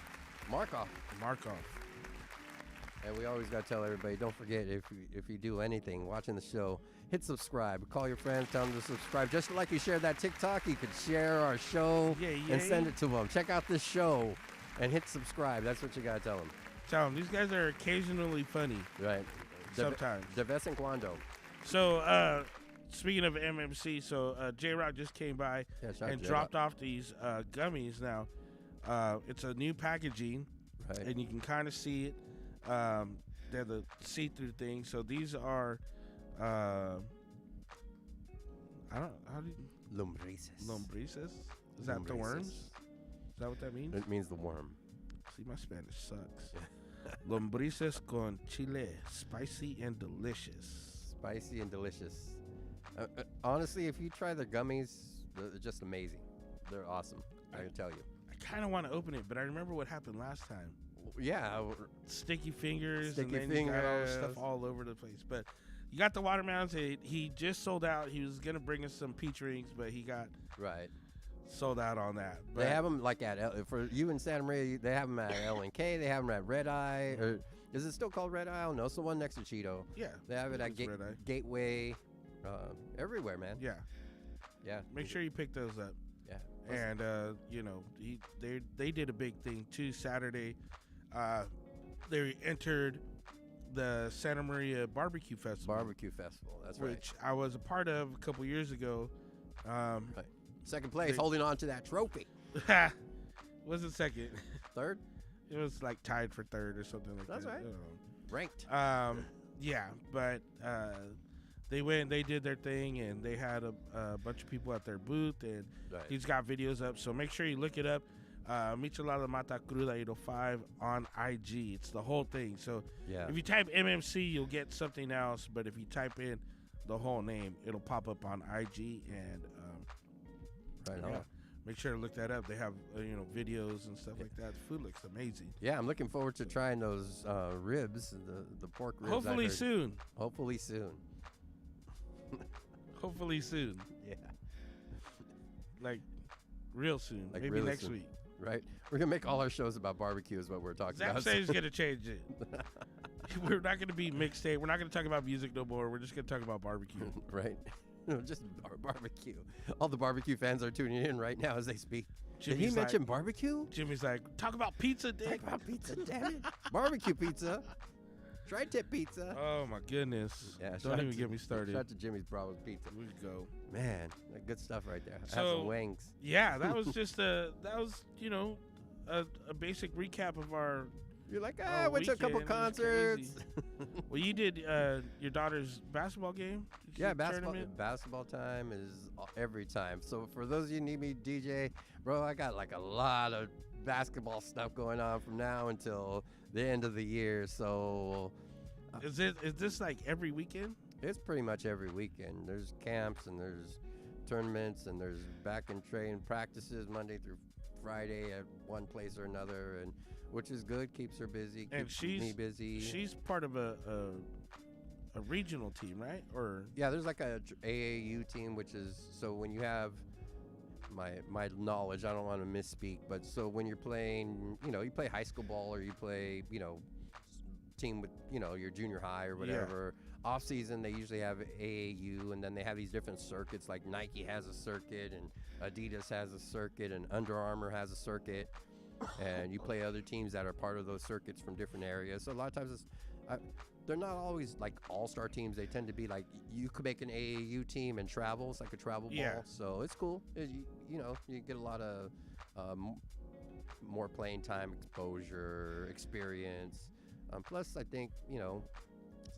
Markov. Markov. And we always gotta tell everybody, don't forget if you do anything watching the show, hit subscribe. Call your friends, tell them to subscribe. Just like you shared that TikTok, you could share our show and send it to them. Check out this show and hit subscribe. That's what you gotta tell them. Tell them these guys are occasionally funny. Right. Sometimes. De vez en cuando. So, speaking of MMC, so J-Rock just came by Yeah, shout out and J-Rock. dropped off these gummies now. It's a new packaging, Right. and you can kind of see it. They're the see-through thing. So these are, I don't how do you, Lombrices. lombrices? Is that the worms? Is that what that means? It means the worm. See, my Spanish sucks. Lombrices con chile, spicy and delicious. Spicy and delicious. Honestly, if you try their gummies, they're just amazing. They're awesome. I can tell you. I kind of want to open it, but I remember what happened last time. Yeah. Sticky fingers, Sticky and then you got all the fingers. stuff all over the place. But you got the watermelons. He just sold out. He was gonna bring us some peach rings, but he got Right. sold out on that. But They have them like for you in Santa Maria. They have them at L&K. They have them at Red Eye. Or is it still called Red Eye? I don't know. It's the one next to Cheeto. yeah, They have it at it's Red Eye. Gateway. Everywhere, man. Yeah, Yeah. make sure you pick those up. Yeah. And you know, they did a big thing too. Saturday, they entered the Santa Maria Barbecue Festival. Barbecue Festival. That's right. Which I was a part of a couple years ago. Right. Second place, they- holding on to that trophy. Wasn't second. Third, It was like tied for third or something like That's that. right. I don't know. ranked. Yeah, but they went, they did their thing, and they had a bunch of people at their booth, and Right. he's got videos up. So make sure you look it up. Michelada Mata Cruda 805 on IG. It's the whole thing. So Yeah. if you type MMC, you'll get something else. But if you type in the whole name, it'll pop up on IG. And Right yeah, on. make sure to look that up. They have videos and stuff like that. The food looks amazing. Yeah, I'm looking forward to trying those ribs, the pork ribs. I Hopefully heard. soon. Hopefully soon. Hopefully soon. Yeah. Like real soon. Like Maybe really next soon. week. Right. We're gonna make all our shows about barbecue. Is what we're talking Zach about. said he's gonna change it. We're not gonna be mixtape. We're not gonna talk about music no more. We're just gonna talk about barbecue. Right. Just barbecue. All the barbecue fans are tuning in right now as they speak. Did he Jimmy's mention like- barbecue? Jimmy's like, talk about pizza, dick. Talk about pizza, damn it. Barbecue pizza. Tri-tip pizza. Oh my goodness. Yeah, shout Don't out even to- get me started. Shout out to Jimmy's Bravo's Pizza. We go. Man, good stuff right there. I have So- some wings. Yeah, that was just a basic recap of our. You're like, our I went to a couple weekend. It was concerts. crazy. Well, you did your daughter's basketball game. Did you Yeah, see the basketball tournament? basketball time is every time. So for those of you who need me DJ, bro, I got like a lot of basketball stuff going on from now until the end of the year. So Is this like every weekend? it's pretty much every weekend. There's camps and there's tournaments and there's back and train practices Monday through Friday at one place or another, and which is good. Keeps her busy. And Keeps me busy. She's part of a regional team, right? Or Yeah, there's like a AAU team, which is so when you have my knowledge, I don't want to misspeak, but so when you're playing, you play high school ball or you play, team with, your junior high or whatever. Off season, they usually have AAU, and then they have these different circuits. Like Nike has a circuit, and Adidas has a circuit, and Under Armour has a circuit. and you play other teams that are part of those circuits from different areas. So a lot of times they're not always like all-star teams. They tend to be like, you could make an AAU team and travel. It's like a travel ball. So it's cool. You get a lot of more playing time, exposure, experience. Plus, I think,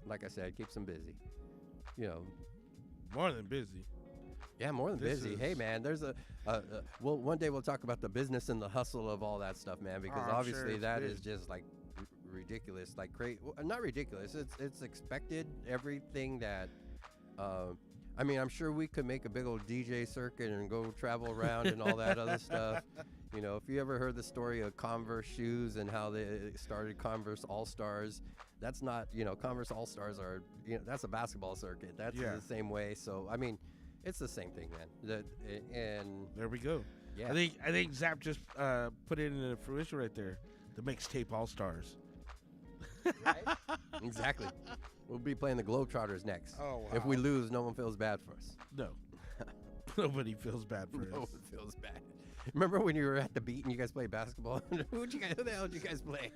like I said, keeps them busy. More than busy. Yeah, more than busy. Hey, man, there's well, one day we'll talk about the business and the hustle of all that stuff, man, because obviously sure that is just like ridiculous, like crazy. Well, not ridiculous. It's expected. Everything that, I mean, I'm sure we could make a big old DJ circuit and go travel around and all that other stuff. If you ever heard the story of Converse shoes and how they started Converse All-Stars, that's not, Converse All-Stars are, that's a basketball circuit. That's the same way. So, I mean, it's the same thing, man. And there we go. Yeah. I think Zap just put it into fruition right there. The Mixtape All-Stars. Right? Exactly. We'll be playing the Globetrotters next. Oh, wow. If we lose, no one feels bad for us. No. Nobody feels bad for No us. one feels bad. Remember when you were at the beat and you guys played basketball? Who the hell did you guys play?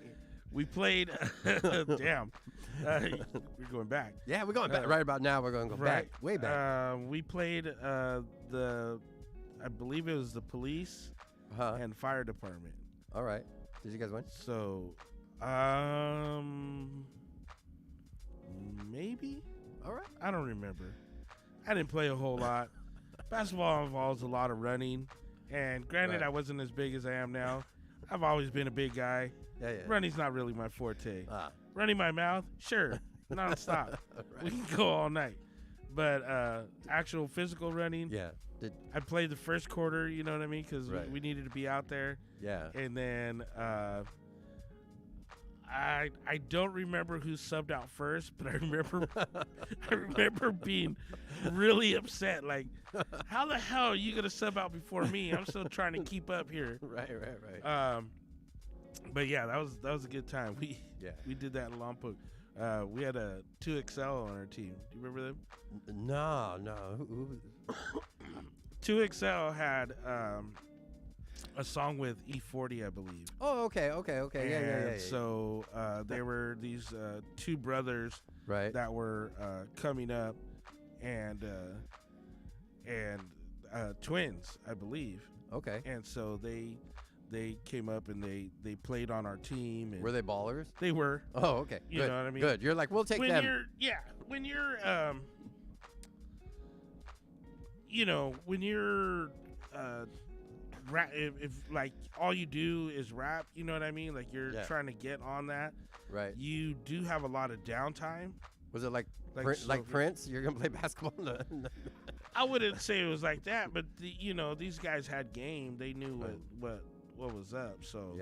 We played. Damn. We're going back. Yeah, we're going back. Right about now, we're going to go back. Way back. We played I believe it was the police and fire department. All right. Did you guys win? So, maybe. All right. I don't remember. I didn't play a whole lot. Basketball involves a lot of running. And granted, I wasn't as big as I am now. I've always been a big guy. Yeah. Running's not really my forte. Running my mouth, sure, nonstop. Right. We can go all night. But actual physical running, Yeah. I played the first quarter, you know what I mean? Because we needed to be out there. Yeah. And then I don't remember who subbed out first, but I remember being really upset. Like, how the hell are you gonna sub out before me? I'm still trying to keep up here. Right. But yeah, that was a good time. We did that in Lompoc. We had a 2XL on our team. Do you remember them? No. 2XL had a song with E40, I believe. Oh, okay. Yeah. So there were these two brothers Right. that were coming up, and twins, I believe. Okay. And so they came up and they played on our team. And Were they ballers? They were. Oh, okay. You Good. know what I mean? Good. You're like, we'll take when them. When you're when you're if like all you do is rap, you know what I mean? Like you're trying to get on that. Right. You do have a lot of downtime. Was it like Like Prince? You're gonna play basketball? I wouldn't say it was like that, but these guys had game. They knew what was up. So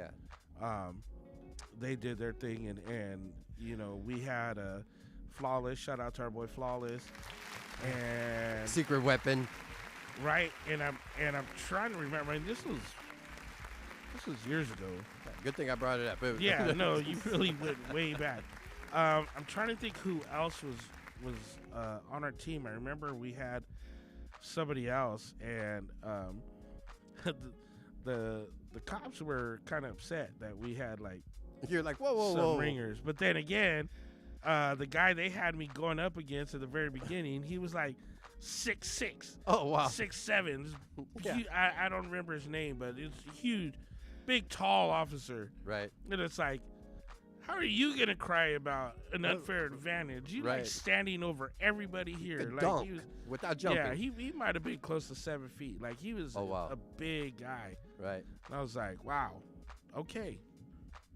they did their thing, and we had a Flawless. Shout out to our boy Flawless, and Secret Weapon. Right, and I'm trying to remember. And this was years ago. Good thing I brought it up. Yeah, no, you really went way back. I'm trying to think who else was on our team. I remember we had somebody else, and the cops were kind of upset that we had like You're like, whoa. some ringers. But then again, the guy they had me going up against at the very beginning, he was like 6'6". Oh wow. 6'7". Yeah. I don't remember his name, but it's a huge, big, tall officer. Right. And it's like, how are you gonna cry about an unfair advantage? You like standing over everybody here. Could Like dunk he was without jumping. Yeah, he might have been close to 7 feet. Like he was a big guy. Right. And I was like, wow, okay,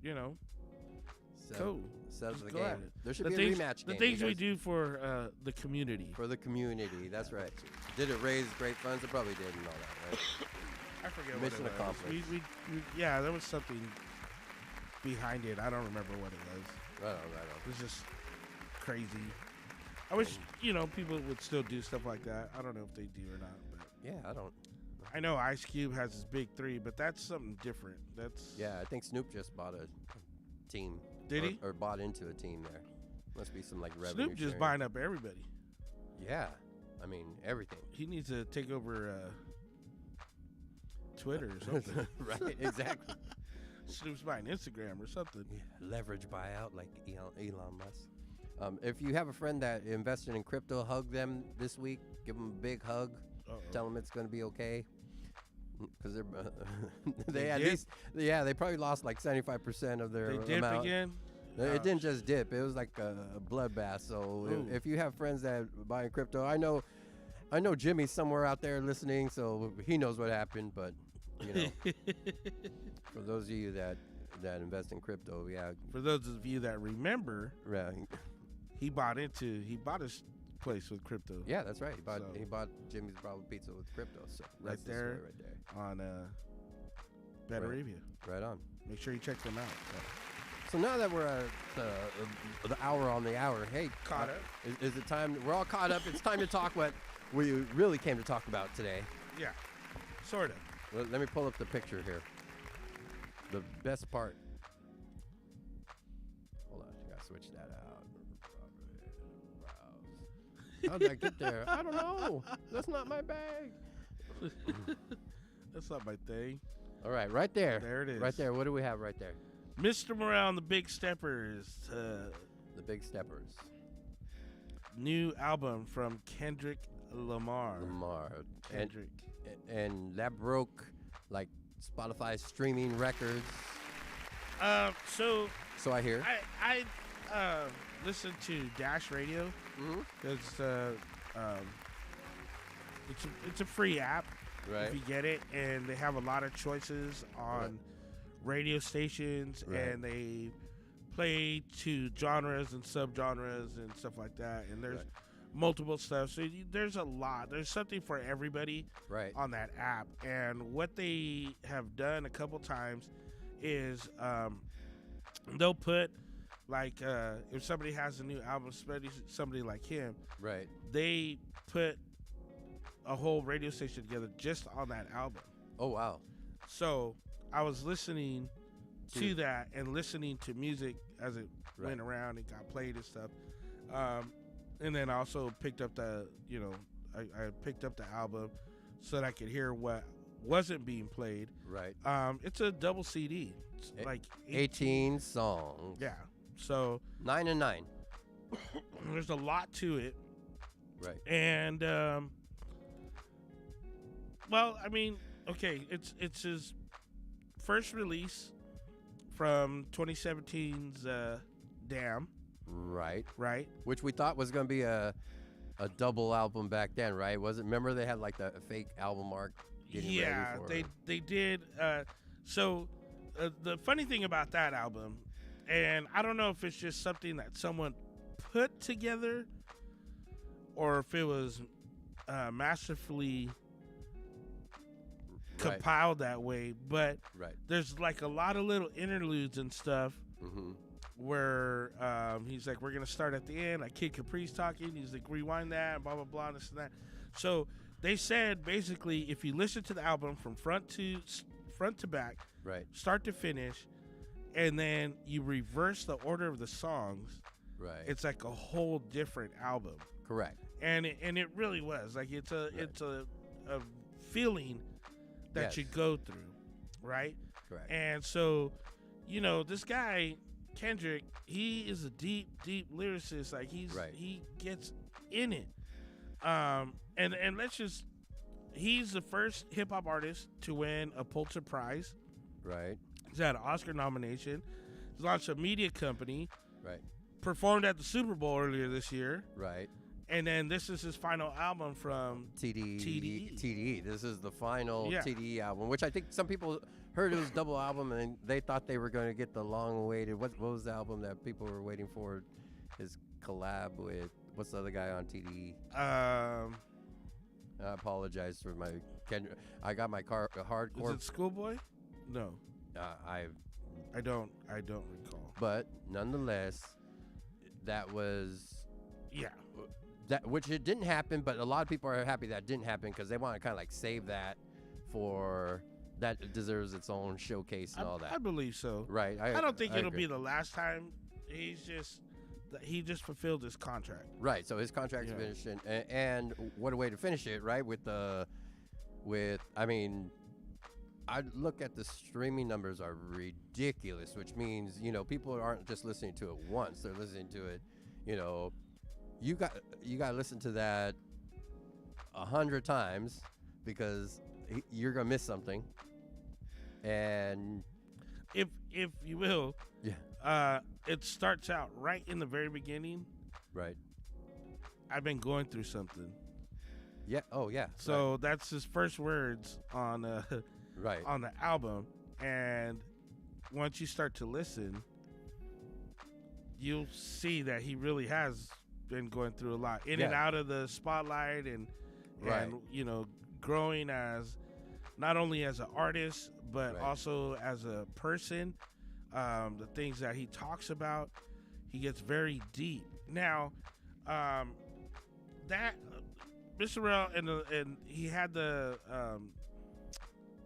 cool. Settles the Go game. at it. There should be a rematch The game. things we do for the community. For the community. That's right. Did it raise great funds? It probably did and all that, right? I forget Mission what it accomplished. was. Yeah, there was something behind it. I don't remember what it was. Right on. It was just crazy. I wish, people would still do stuff like that. I don't know if they do or not. But Yeah, I don't. I know Ice Cube has his big 3, but that's something different. That's Yeah, I think Snoop just bought a team. Did he? Or bought into a team there. Must be some like revenue Snoop just sharing. buying up everybody. Yeah. I mean, everything. He needs to take over Twitter or something. Right, exactly. Snoop's buying Instagram or something. Leverage buyout like Elon Musk. If you have a friend that invested in crypto, hug them this week. Give them a big hug. Tell them it's going to be okay. Because they probably lost like 75% of their They dip amount. again? It didn't just dip. It was like a bloodbath. So if you have friends that buy crypto, I know Jimmy's somewhere out there listening, so he knows what happened. But you know, for those of you that invest in crypto, yeah. For those of you that remember, Right. he bought his place with crypto. Yeah, that's right. He bought Jimmy's Bravo Pizza with crypto. So Right that's the there. story right there. On Better Right. Review. Right on. Make sure you check them out. So now that we're at the hour on the hour, hey, Caught up. Is it time? We're all caught up. It's time to talk what we really came to talk about today. Yeah, sort of. Let me pull up the picture here. The best part. Hold on, I gotta switch that out. Browse. How did I get there? I don't know. That's not my bag. That's not my thing. All right, right there. There it is. Right there. What do we have right there? Mr. Morale and the Big Steppers. The Big Steppers. New album from Kendrick Lamar. Kendrick. And that broke like Spotify streaming records. So I hear. I listen to Dash Radio because it's a free app Right. if you get it, and they have a lot of choices on radio stations, and they play to genres and subgenres and stuff like that, and there's multiple stuff, so there's a lot. There's something for everybody on that app. And what they have done a couple times is they'll put like if somebody has a new album, especially somebody like him, they put a whole radio station together just on that album. Oh wow. So I was listening to that and listening to music as it went around and got played and stuff. And then I also picked up I picked up the album so that I could hear what wasn't being played. Right. It's a double CD. It's like 18 songs. Yeah. So 9 and 9. There's a lot to it. Right. And well, I mean, okay, it's his first release from 2017's Damn. Right. Right. Which we thought was going to be a double album back then, right? Wasn't? Remember they had like the fake album art getting ready for they did. So the funny thing about that album, and I don't know if it's just something that someone put together or if it was masterfully compiled that way, but there's like a lot of little interludes and stuff where he's like, we're gonna start at the end, like Kid Capri's talking, he's like, rewind that, and blah blah blah, this and that. So they said basically if you listen to the album from front to back, start to finish, and then you reverse the order of the songs, it's like a whole different album. Correct. And it really was like it's a feeling that you go through, right? Correct. And so, this guy Kendrick, he is a deep lyricist. Like he gets in it. And he's the first hip hop artist to win a Pulitzer Prize. Right. He's had an Oscar nomination. He's launched a media company. Right. Performed at the Super Bowl earlier this year. Right. And then this is his final album from TDE. This is the final TDE album, which I think some people heard it was double album and they thought they were going to get the long-awaited. What was the album that people were waiting for? His collab with what's the other guy on TDE? I apologize for my Kendrick. I got my hardcore. Is it Schoolboy? No. I don't recall. But nonetheless, that was which it didn't happen, but a lot of people are happy that didn't happen because they want to kind of like save that for that. It deserves its own showcase and all that. I believe so. Right. I don't think it'll be the last time. He just fulfilled his contract. Right. So his contract's finished, and what a way to finish it, right? I I look at the streaming numbers are ridiculous, which means, people aren't just listening to it once. They're listening to it, you got to listen to that 100 times because you're going to miss something. And if you will, yeah. It starts out right in the very beginning. Right. I've been going through something. Yeah. Oh, yeah. So that's his first words on right. on the album, and once you start to listen, you'll see that he really has been going through a lot, in and out of the spotlight, and growing as not only as an artist but also as a person. The things that he talks about, he gets very deep. Now, that Mr. Rel and he had the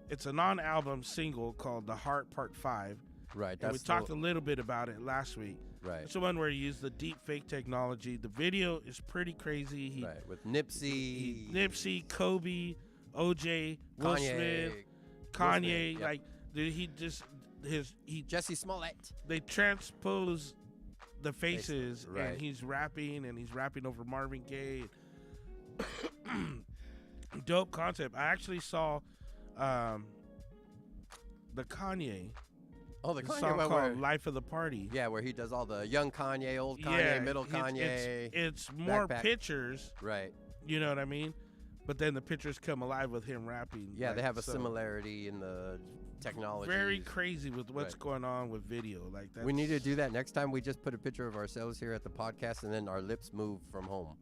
it's a non-album single called "The Heart Part 5." Right. And we talked a little bit about it last week. Right. It's the one where he used the deep fake technology. The video is pretty crazy. Right. With Nipsey, Kobe, OJ, Will Smith, Kanye. Yep. Like, dude, Jesse Smollett. They transpose the faces, Right. and he's rapping over Marvin Gaye. Dope concept. I actually saw the Kanye. Oh, the Kanye song one called "Life of the Party." Yeah, where he does all the young Kanye, old Kanye, middle Kanye. It's more backpack. pictures. Right. You know what I mean? But then the pictures come alive with him rapping. Yeah, like, they have a so similarity in the technology. very crazy with what's going on with video. Like that. We need to do that next time. We just put a picture of ourselves here at the podcast, and then our lips move from home.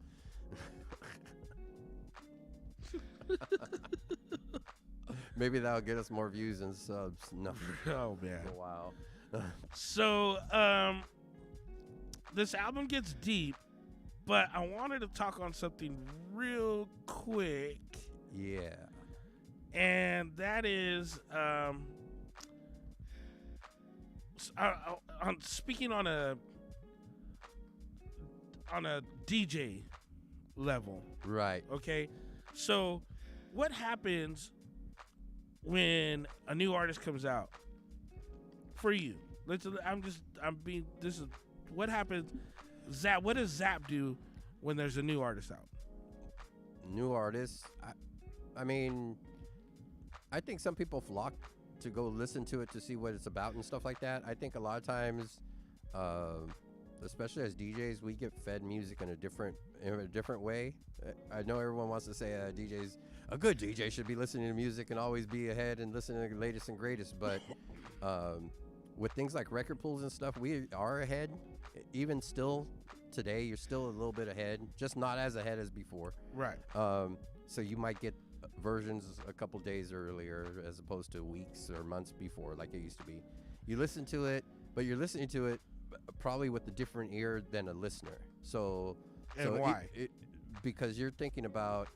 Maybe that'll get us more views and subs. No. Oh man. Wow. So, this album gets deep, but I wanted to talk on something real quick. Yeah. And that is, on speaking on a DJ level. Right. Okay. So, what happens when a new artist comes out for you? This is what happens. Zap, what does Zap do when there's a new artist out? New artists. I mean, I think some people flock to go listen to it to see what it's about and stuff like that. I think a lot of times, especially as DJs, we get fed music in a different way. I know everyone wants to say a good DJ should be listening to music and always be ahead and listening to the latest and greatest, but with things like record pools and stuff, we are ahead. Even still today, you're still a little bit ahead, just not as ahead as before. Right. So you might get versions a couple days earlier as opposed to weeks or months before, like it used to be. You listen to it, but you're listening to it probably with a different ear than a listener. Why? Because you're thinking about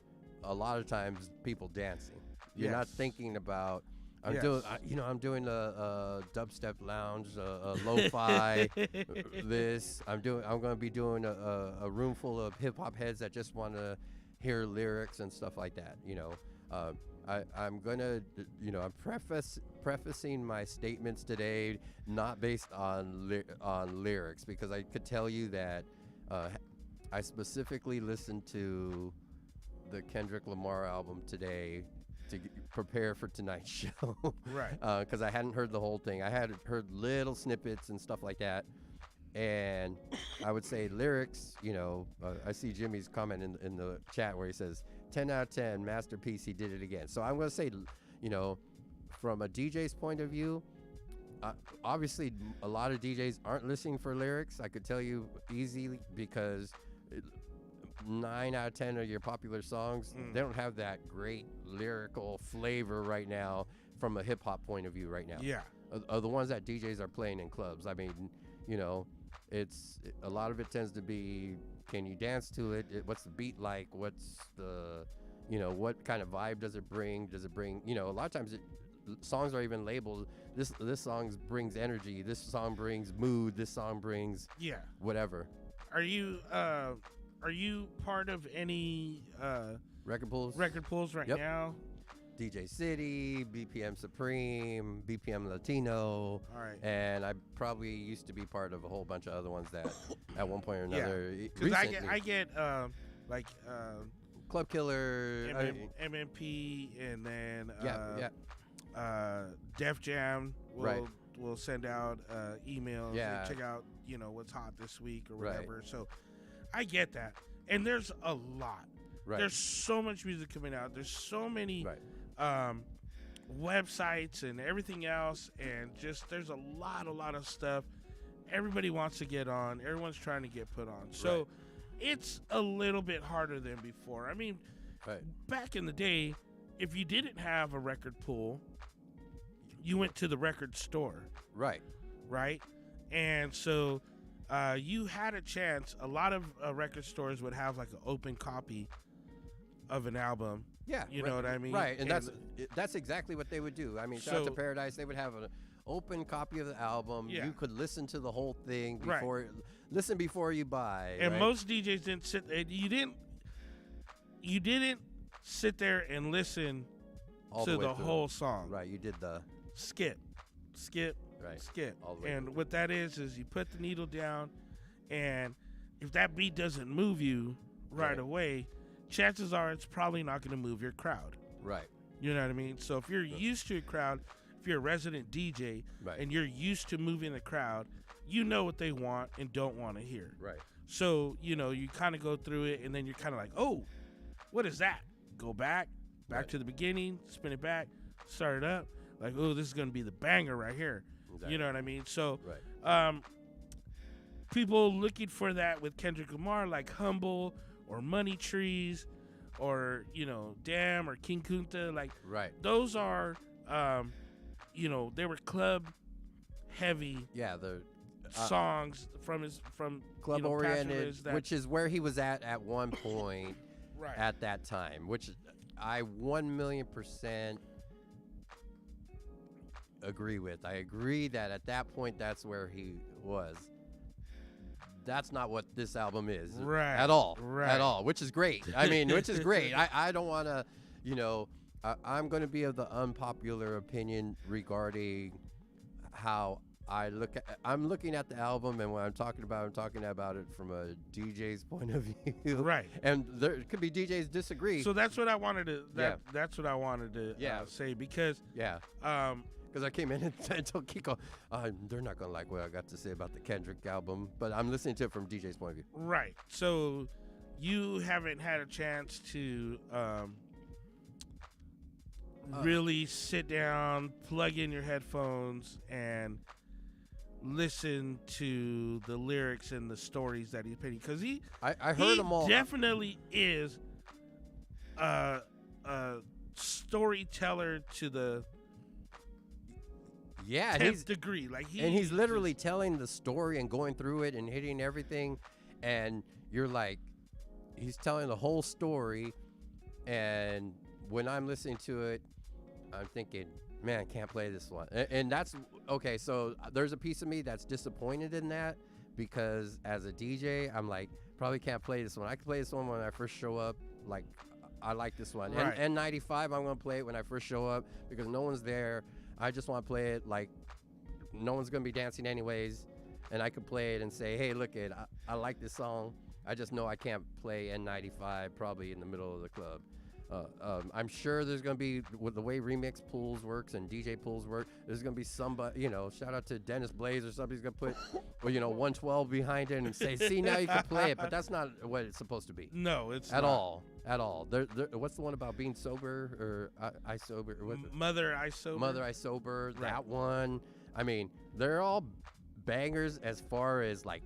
a lot of times people dancing. You're not thinking about I'm doing a dubstep lounge, a lo-fi. I'm going to be doing a room full of hip hop heads that just want to hear lyrics and stuff like that. I'm gonna, I'm prefacing my statements today not based on lyrics, because I could tell you that I specifically listened to the Kendrick Lamar album today to prepare for tonight's show. Right. Because I hadn't heard the whole thing. I had heard little snippets and stuff like that. And I would say lyrics, I see Jimmy's comment in the chat where he says, 10 out of 10, masterpiece, he did it again. So I'm going to say, from a DJ's point of view, obviously a lot of DJs aren't listening for lyrics. I could tell you easily, because 9 out of 10 of your popular songs, they don't have that great lyrical flavor right now from a hip hop point of view right now. Yeah. The ones that DJs are playing in clubs. I mean, it's a lot of it tends to be, can you dance to it? What's the beat like? What's the, what kind of vibe does it bring? Does it bring, a lot of times songs are even labeled, this song brings energy, this song brings mood, this song brings whatever. Are you part of any record pools right Yep. now? DJ City, BPM Supreme, BPM Latino. All right. And I probably used to be part of a whole bunch of other ones that at one point or another. Because I get like Club Killer, MMP, and then Def Jam will send out emails and check out what's hot this week or whatever. Right. So I get that, and there's a lot. Right. There's so much music coming out. There's so many websites and everything else, and just there's a lot of stuff. Everybody wants to get on. Everyone's trying to get put on. So it's a little bit harder than before. I mean, back in the day, if you didn't have a record pool, you went to the record store. Right. And so you had a chance. A lot of record stores would have like an open copy of an album. Yeah. You know what I mean? Right. And that's exactly what they would do. I mean, Shout Out to Paradise, they would have an open copy of the album. Yeah. You could listen to the whole thing before listen before you buy. And most DJs didn't sit. You didn't sit there and listen to the whole song. Right. You did the skip. Right. Skip. All the way And what that is you put the needle down, and if that beat doesn't move you right away, chances are it's probably not going to move your crowd. Right. You know what I mean? So if you're used to a crowd, if you're a resident DJ and you're used to moving the crowd, you know what they want and don't want to hear. Right. So, you kind of go through it, and then you're kind of like, oh, what is that? Go back to the beginning, spin it back, start it up. Like, oh, this is going to be the banger right here. Exactly. You know what I mean? So, people looking for that with Kendrick Lamar, like Humble or Money Trees or, Damn or King Kunta, like, those are, they were club heavy songs from club oriented, which is where he was at one point at that time, which I 1,000,000% agree with. I agree that at that point that's where he was. That's not what this album is at all, which is great. I mean, which is great. I don't want to, I'm going to be of the unpopular opinion regarding how I'm looking at the album, and when I'm talking about it from a DJ's point of view. Right. And there could be DJs disagree. So that's what I wanted to that's what I wanted to say, because because I came in and told Kiko, they're not going to like what I got to say about the Kendrick album, but I'm listening to it from DJ's point of view. Right. So you haven't had a chance to really sit down, plug in your headphones, and listen to the lyrics and the stories that he's painting. Because I heard them all. Definitely is a storyteller to the 10th degree. Like he's literally telling the story and going through it and hitting everything, and you're like, he's telling the whole story. And when I'm listening to it, I'm thinking, man, can't play this one. And that's okay. So there's a piece of me that's disappointed in that, because as a DJ, I'm like, probably can't play this one. I can play this one when I first show up. Like, I like this one. Right. And N95, I'm going to play it when I first show up because no one's there. I just want to play it like no one's going to be dancing anyways. And I could play it and say, hey, look, I like this song. I just know I can't play N95 probably in the middle of the club. I'm sure there's going to be, with the way remix pools works and DJ pools work, there's going to be somebody, shout out to Dennis Blaze or somebody's going to put, 112 behind it and say, see, now you can play it. But that's not what it's supposed to be. No, it's at not. all. At all. What's the one about being sober or I sober? Mother I Sober. Mother I Sober. Right. That one. I mean, they're all bangers as far as like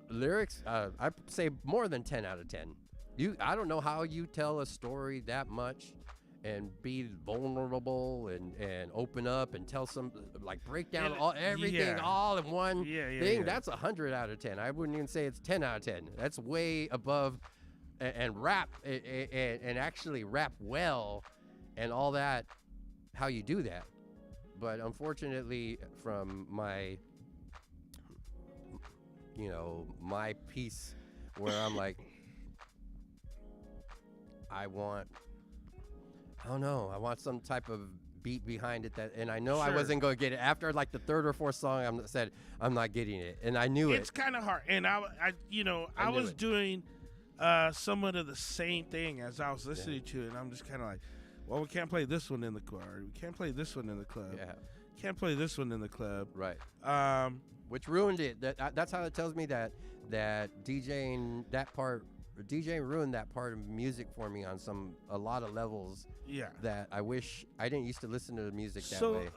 lyrics. I'd say more than 10 out of 10. I don't know how you tell a story that much and be vulnerable and open up and tell some, like, break down everything all in one thing. That's 100 out of 10. I wouldn't even say it's 10 out of 10. That's way above. And rap and actually rap well and all that, how you do that. But unfortunately, from my my piece where I'm like, I want I don't know. I want some type of beat behind it and I know I Sure. wasn't going to get it after like the third or fourth song. I said I'm not getting it, and I knew It's kind of hard, and I I knew was it. doing somewhat of the same thing as I was listening to it, and I'm just kind of like, well, we can't play this one in the club. Or we can't play this one in the club. Yeah, Can't play this one in the club. right. Which Which ruined it. That's how it tells me that DJing ruined that part of music for me on a lot of levels. yeah. That I wish I didn't used to listen to the music that So way.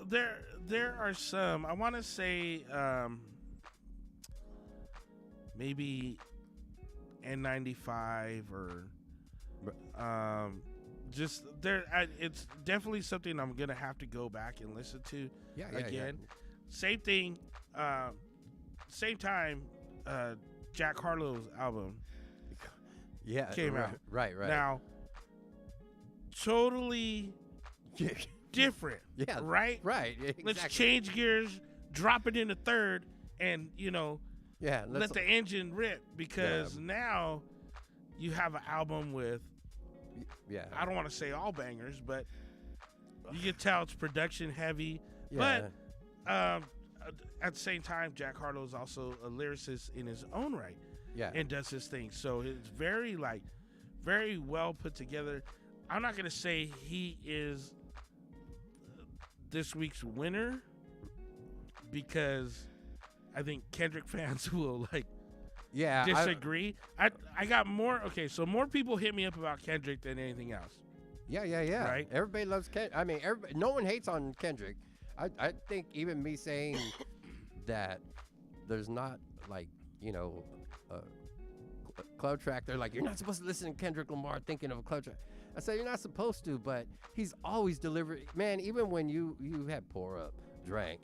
there are some. I want to say maybe N95 or just there. It's definitely something I'm gonna have to go back and listen to Yeah, again. Same thing. Same time. Jack Harlow's album Yeah, came out. Right. now. Totally different. Yeah, Right. right. Exactly. Let's change gears, drop it in a third, and Yeah, let the engine rip, because now you have an album with, yeah. I don't want to say all bangers, but you can tell it's production heavy. Yeah. But at the same time, Jack Harlow is also a lyricist in his own right Yeah. and does his thing. So it's very well put together. I'm not going to say he is this week's winner, because I think Kendrick fans will Yeah. disagree. I got more. Okay, so more people hit me up about Kendrick than anything else. Yeah. Right? Everybody loves Kendrick. I mean, no one hates on Kendrick. I think even me saying that there's not a club track, they're like, you're not supposed to listen to Kendrick Lamar thinking of a club track. I said, you're not supposed to, but he's always delivered. Man, even when you had Pour Up, Drank,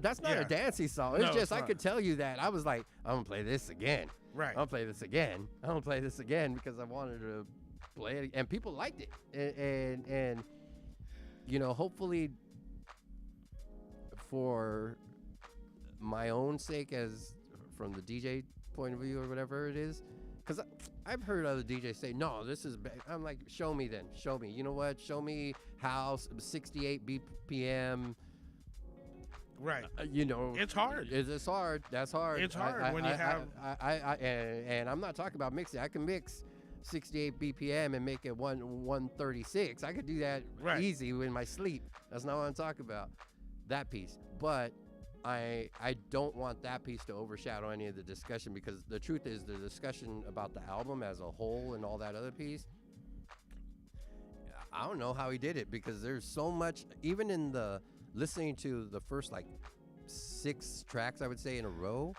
that's not Yeah. a dancey song. It's No, just, it's I not. could tell you that. I was like, I'm going to play this again. Right. I'm going to play this again. I'm going to play this again because I wanted to play it. And people liked it. And hopefully for my own sake, as from the DJ point of view or whatever it is, because I've heard other DJs say, no, this is bad. I'm like, show me then. Show me. You know what? Show me house, 68 BPM. Right. It's hard. It's hard. That's hard. It's hard when you have. And I'm not talking about mixing. I can mix 68 BPM and make it 136. I could do that Right. easy in my sleep. That's not what I'm talking about. That piece. But I don't want that piece to overshadow any of the discussion, because the truth is the discussion about the album as a whole and all that other piece, I don't know how he did it, because there's so much, even in the listening to the first 6 tracks, I would say, in a row,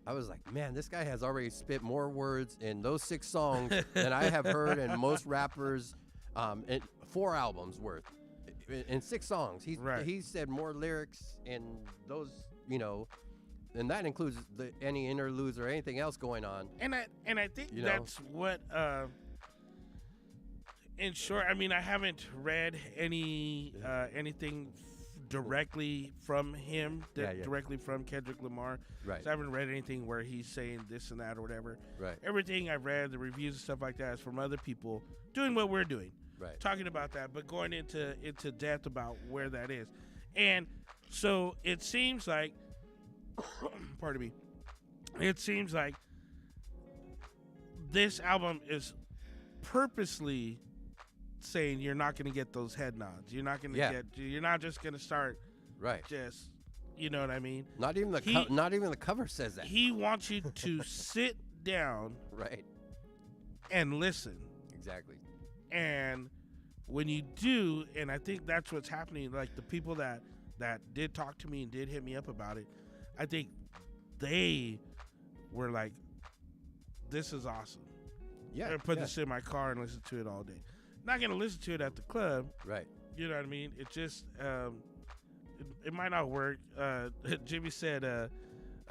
I was like, man, this guy has already spit more words in those 6 songs than I have heard in most rappers in 4 albums worth. In 6 songs, he said more lyrics in those, and that includes any interludes or anything else going on. And I think that's what. In short, I mean, I haven't read anything directly from him, directly from Kendrick Lamar. Right. So I haven't read anything where he's saying this and that or whatever. Right. Everything I've read, the reviews and stuff like that, is from other people doing what we're doing. Right. Talking about that, but going into depth about where that is. And so it seems like, pardon me, it seems like this album is purposely saying you're not going to get those head nods. You're not going to you're not just going to start just, you know what I mean? Not even the cover says that. He wants you to sit down and listen. Exactly. And when you do, and I think that's what's happening, like the people that did talk to me and did hit me up about it, I think they were like, this is awesome. Yeah. I'm going to put this in my car and listen to it all day. Not going to listen to it at the club. Right. You know what I mean? It just, it might not work. Jimmy said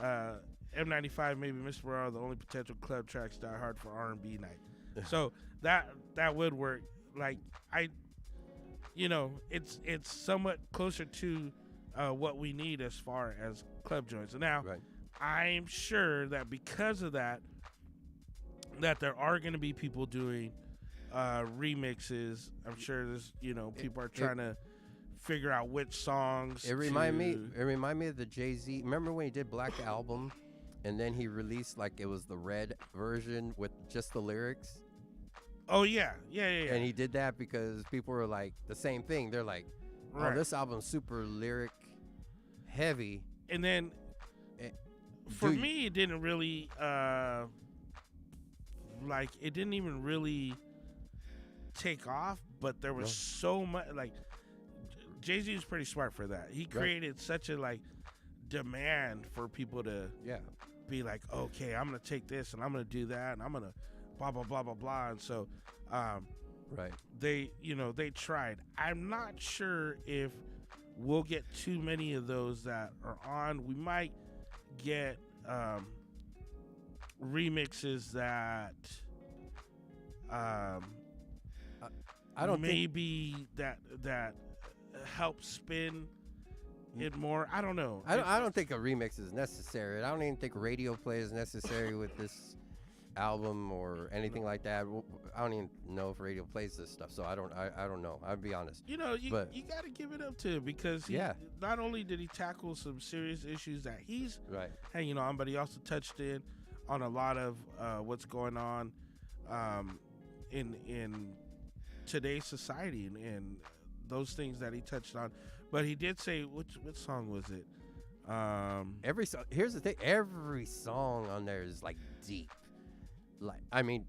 M95, maybe Mr. Morale, the only potential club tracks die hard for R&B night. So that would work. Like it's somewhat closer to what we need as far as club joints. Now, I'm sure that because of that there are going to be people doing remixes. I'm sure there's people are trying to figure out which songs. It remind me of the Jay-Z. Remember when he did Black Album, and then he released like it was the red version with just the lyrics. Oh yeah. And he did that because people were like the same thing. They're like, "Oh, this album's super lyric heavy." And then for me, it didn't really it didn't even really take off. But there was so much Jay-Z was pretty smart for that. He created such a demand for people to be like, okay, I'm gonna take this and I'm gonna do that and I'm gonna blah blah blah blah blah. And so they tried. I'm not sure if we'll get too many of those that are on. We might get remixes that I don't maybe that help spin it more. I don't know. I don't think a remix is necessary. I don't even think radio play is necessary with this album or anything like that. I don't even know if radio plays this stuff, so I don't know. I'll be honest. You got to give it up to him because he not only did he tackle some serious issues that he's hanging on, but he also touched in on a lot of what's going on in today's society and those things that he touched on. But he did say, which song was it? Every song. Here's the thing. Every song on there is deep. I mean,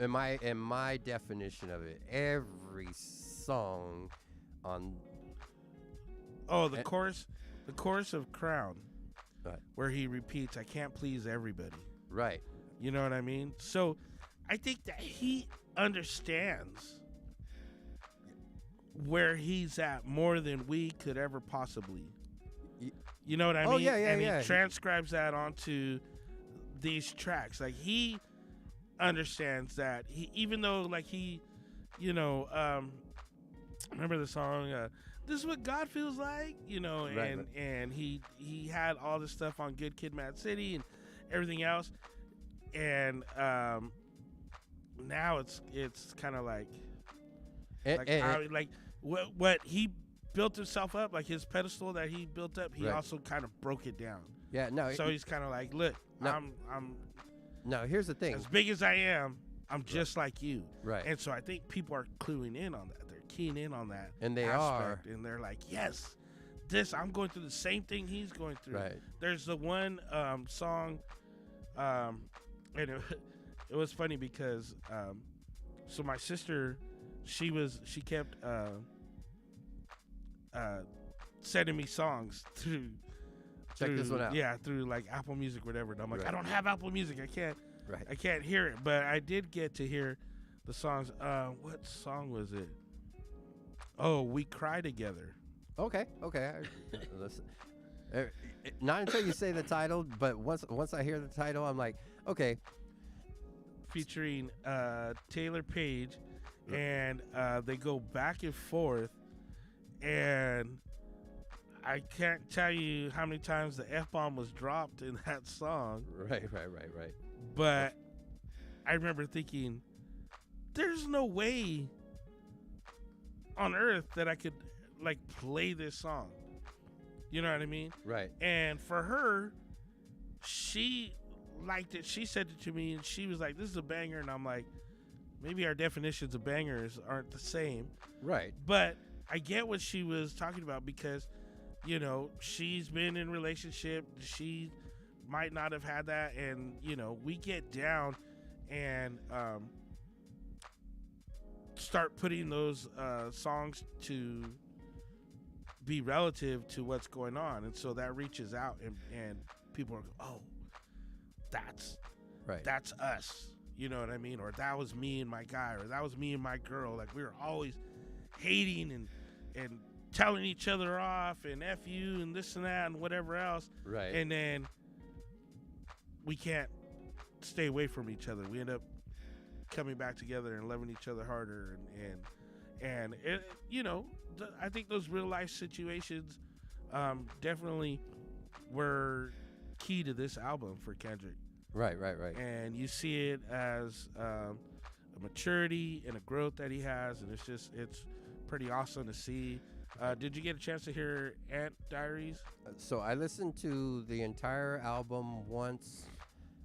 in my definition of it, every song on. Oh, the chorus of Crown, where he repeats, "I can't please everybody." Right. You know what I mean? So, I think that he understands where he's at more than we could ever possibly. You know what I mean? Yeah, and he transcribes that onto these tracks. He understands that even though remember the song "This Is What God Feels Like," and he had all this stuff on Good Kid, Mad City and everything else, and now it's kind of what he built himself up, his pedestal that he built up, he also kind of broke it down. Yeah, no. So he's kind of look, I'm now here's the thing. As big as I am, I'm just like you. Right. And so I think people are cluing in on that. They're keying in on that. And they aspect, and they're like, yes, I'm going through the same thing he's going through. Right. There's the one song, and it was funny because so my sister, she kept sending me songs through this one out. Yeah, through Apple Music, whatever. And I'm like, Right. I don't have Apple Music. I can't hear it. But I did get to hear the songs. What song was it? Oh, "We Cry Together." Okay. Listen. Not until you say the title, but once I hear the title, I'm like, okay. Featuring Taylor Page, and they go back and forth, and I can't tell you how many times the F-bomb was dropped in that song. Right. But I remember thinking, there's no way on earth that I could play this song. You know what I mean? Right. And for her, she liked it. She said it to me, and she was like, "This is a banger." And I'm like, maybe our definitions of bangers aren't the same. Right. But I get what she was talking about because, she's been in a relationship. She might not have had that. And, we get down and start putting those songs to be relative to what's going on. And so that reaches out and people are, oh, that's us. You know what I mean? Or that was me and my guy, or that was me and my girl. We were always hating and telling each other off and F you and this and that and whatever else. Right. And then we can't stay away from each other. We end up coming back together and loving each other harder. And it, I think those real life situations definitely were key to this album for Kendrick. Right. And you see it as maturity and a growth that he has, and it's pretty awesome to see. Did you get a chance to hear Ant Diaries? So I listened to the entire album once.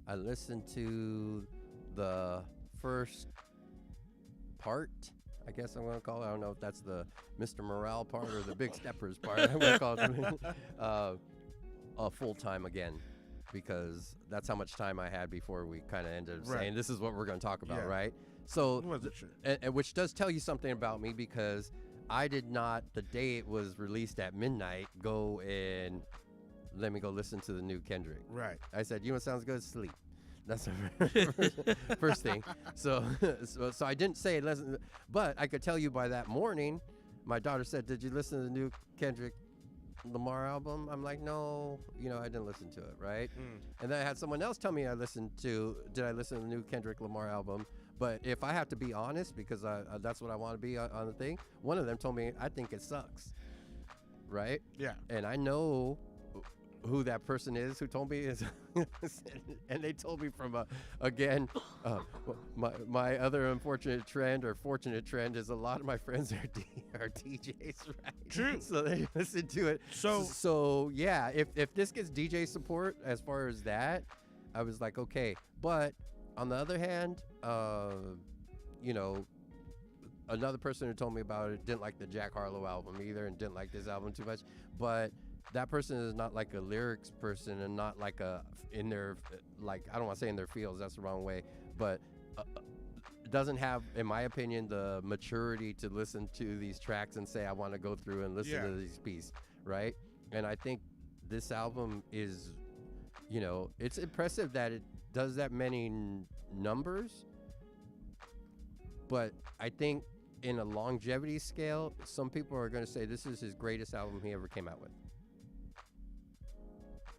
I listened to the first part, I guess I'm going to call it. I don't know if that's the Mr. Morale part or the Big Steppers part. I'm going to call it full time again, because that's how much time I had before we kind of ended up saying this is what we're going to talk about, right? So, Wasn't sure. and which does tell you something about me, because I did not, the day it was released at midnight, go and let me go listen to the new Kendrick. Right. I said, you know what sounds good? Sleep. That's the first thing. So I didn't say listen, but I could tell you by that morning, my daughter said, "Did you listen to the new Kendrick Lamar album?" I'm like, "No, I didn't listen to it." Right. And then I had someone else tell me did I listen to the new Kendrick Lamar album? But if I have to be honest, because that's what I want to be on the thing, one of them told me, "I think it sucks." Right. Yeah. And I know who that person is who told me is, and they told me from my other unfortunate trend or fortunate trend is a lot of my friends are DJs, right? True. So they listen to it. So yeah, if this gets DJ support as far as that, I was like, okay. But on the other hand, another person who told me about it didn't like the Jack Harlow album either, and didn't like this album too much, but that person is not like a lyrics person, and not like in their, like, I don't want to say in their fields, that's the wrong way, but doesn't have, in my opinion, the maturity to listen to these tracks and say, I want to go through and listen to these pieces, right? And I think this album is, it's impressive that it does that many numbers, but I think in a longevity scale, some people are going to say this is his greatest album he ever came out with.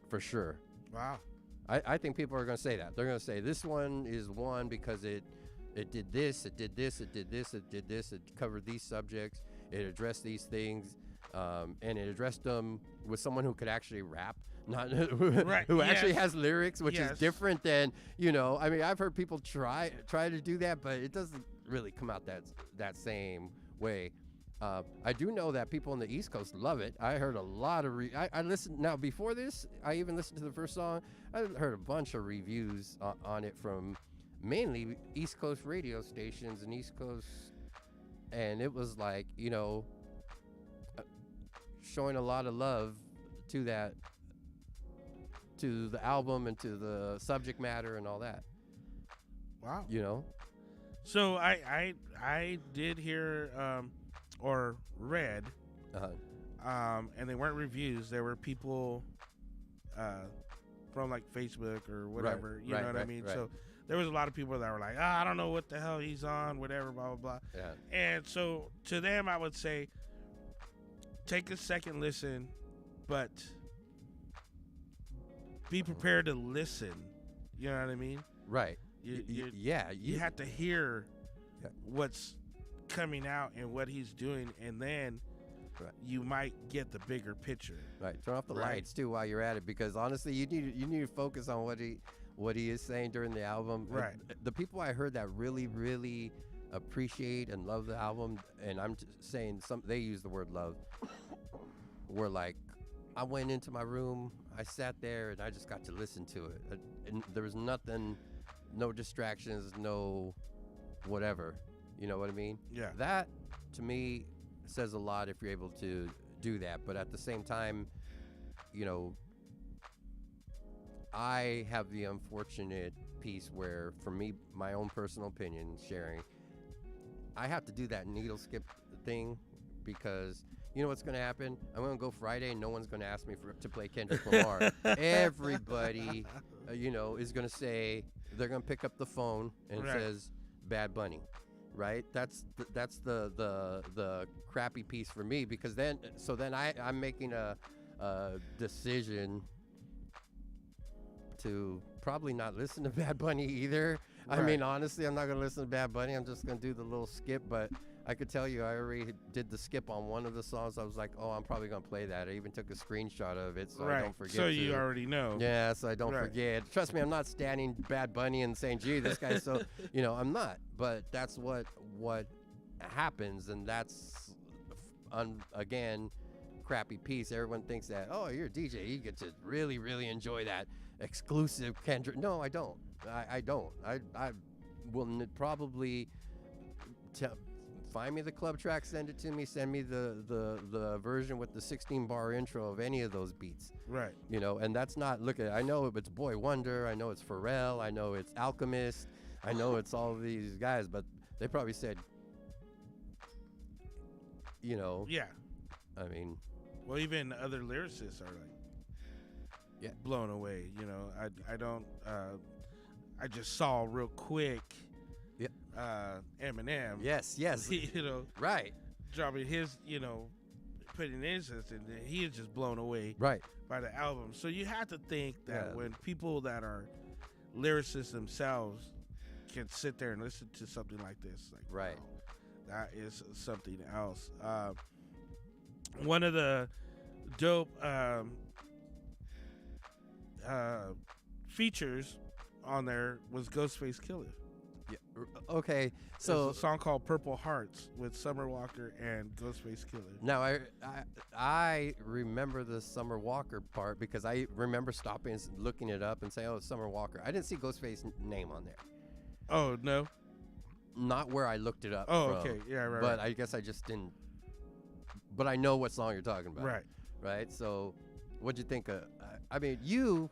For sure. Wow. I think people are going to say that. They're going to say this one is one because it did this, it did this, it did this, it did this, it covered these subjects, it addressed these things, and it addressed them with someone who could actually rap, not who actually has lyrics, which is different than, I mean, I've heard people try to do that, but it doesn't really come out that same way. I do know that people on the East Coast love it. I heard a lot of I listened. Now, before this, I even listened to the first song. I heard a bunch of reviews on it from mainly East Coast radio stations and East Coast, and it was like, showing a lot of love to the album and to the subject matter and all that. Wow. So I did hear or read, and they weren't reviews. They were people from like Facebook or whatever. You know what I mean? Right. So there was a lot of people that were like, I don't know what the hell he's on, whatever, blah, blah, blah. Yeah. And so to them, I would say, take a second listen, but be prepared to listen. You know what I mean? Right. You have to hear what's coming out and what he's doing, and then you might get the bigger picture. Right. Turn off the lights too while you're at it, because honestly, you need to focus on what he is saying during the album. Right. The people I heard that really, really appreciate and love the album, and I'm saying they use the word love, were like, I went into my room, I sat there, and I just got to listen to it. And there was nothing, no distractions, no whatever. You know what I mean? Yeah. That, to me, says a lot if you're able to do that. But at the same time, I have the unfortunate piece where, for me, my own personal opinion sharing, I have to do that needle skip thing, because you know what's going to happen? I'm going to go Friday and no one's going to ask me to play Kendrick Lamar. Everybody, is going to say, they're going to pick up the phone and it says Bad Bunny. Right, that's the crappy piece for me, because then I'm making a decision to probably not listen to Bad Bunny either. Right. I mean, honestly, I'm not gonna listen to Bad Bunny. I'm just gonna do the little skip. But I could tell you I already did the skip on one of the songs. I was like, oh, I'm probably gonna play that. I even took a screenshot of it so I don't forget. So you already know. Yeah, so I don't forget. Trust me, I'm not standing Bad Bunny and saying, gee, this guy's so, I'm not. But that's what happens, and that's, again, crappy piece. Everyone thinks that, oh, you're a DJ, you get to really, really enjoy that exclusive Kendrick. No, I don't. I don't. I will probably find me the club track, send it to me, send me the version with the 16-bar intro of any of those beats. Right. And that's not, I know it's Boy Wonder, I know it's Pharrell, I know it's Alchemist, I know it's all these guys, but they probably said, Yeah. I mean. Well, even other lyricists are blown away. I don't. I just saw real quick. Eminem. Yes. Right. Dropping his, putting his, and he is just blown away. Right. By the album. So you have to think that when people that are lyricists themselves can sit there and listen to something like this, right. Wow, that is something else. One of the dope features on there was Ghostface Killer. Yeah. Okay. So there's a song called Purple Hearts with Summer Walker and Ghostface Killer. Now I remember the Summer Walker part because I remember stopping and looking it up and saying, oh, it's Summer Walker. I didn't see Ghostface name on there. Oh, no? Not where I looked it up. Oh, okay. Yeah, right. But I guess I just didn't. But I know what song you're talking about. Right. Right. So what'd you think of, I mean, you,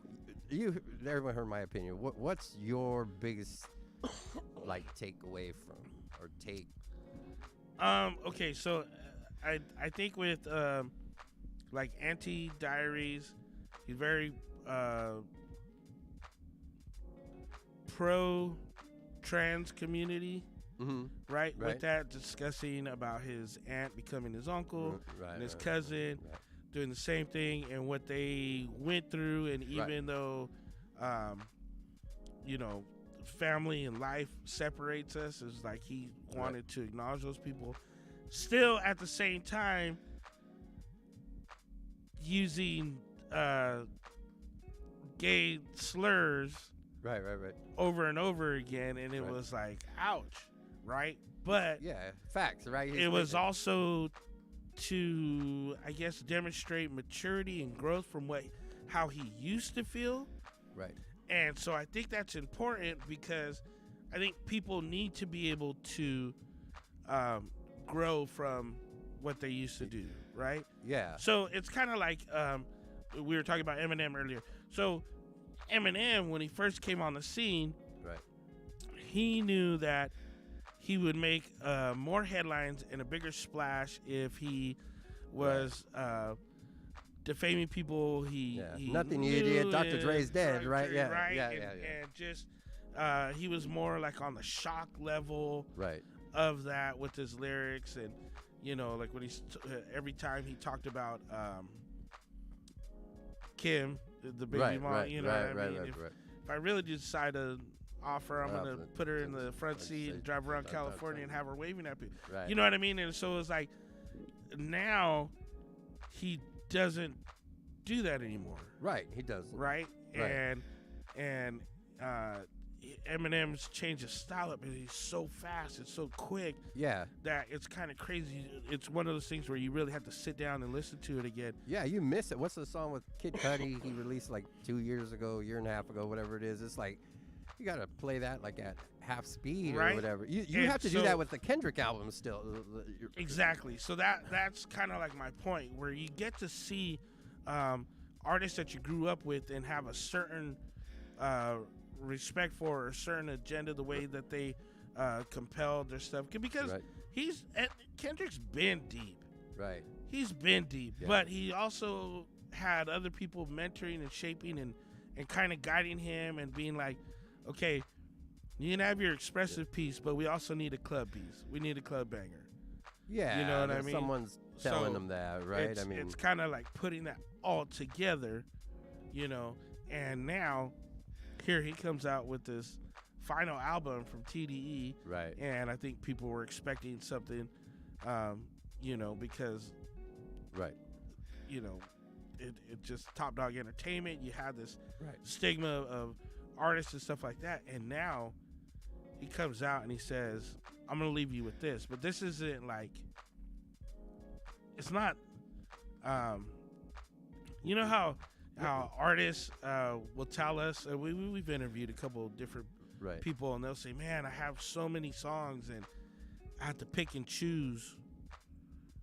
everyone heard my opinion. What's your biggest takeaway from or take? Okay, so I think with Anti Diaries, he's very pro trans community. Mm-hmm. Right, with that, discussing about his aunt becoming his uncle and his cousin doing the same thing and what they went through, and even though family and life separates us, is like he wanted to acknowledge those people, still at the same time using gay slurs over and over again, and it was like, ouch, right? But facts, right? It was also to, I guess, demonstrate maturity and growth from how he used to feel. Right. And so I think that's important because I think people need to be able to grow from what they used to do, right? Yeah. So it's kind of like we were talking about Eminem earlier. So Eminem, when he first came on the scene, he knew that he would make more headlines and a bigger splash if he was defaming people. He nothing you did. Dr. Dre's dead, right? And just he was more like on the shock level, of that with his lyrics, and when every time he talked about Kim, the baby mom, what I mean? If I really decide to offer, I'm gonna put her in the front seat and drive around California and have her waving at people. You know what I mean? And so it's like now he doesn't do that anymore. Right, he doesn't. Right? And Eminem's changed his style up, and he's so fast, it's so quick. Yeah. That it's kind of crazy. It's one of those things where you really have to sit down and listen to it again. Yeah, you miss it. What's the song with Kid Cudi he released like 2 years ago, year and a half ago, whatever it is? It's like you got to play that like at half speed or whatever. You have to do that with the Kendrick album still. Exactly. So that's kind of like my point, where you get to see artists that you grew up with and have a certain respect for, a certain agenda, the way that they compelled their stuff. Because Kendrick's been deep. Right. He's been deep. Yeah. But he also had other people mentoring and shaping and kind of guiding him and being like, okay, you can have your expressive piece, but we also need a club piece. We need a club banger. Yeah, you know what I mean? Someone's telling them that, right? It's kind of like putting that all together, and now here he comes out with this final album from TDE. Right. And I think people were expecting something You know, because Right. you know, it just Top Dog Entertainment. You had this Right. stigma of artists and stuff like that, and now he comes out and he says, "I'm gonna leave you with this," but this isn't like, it's not. You know how artists will tell us, we've interviewed a couple of different Right. people, and they'll say, "Man, I have so many songs, and I have to pick and choose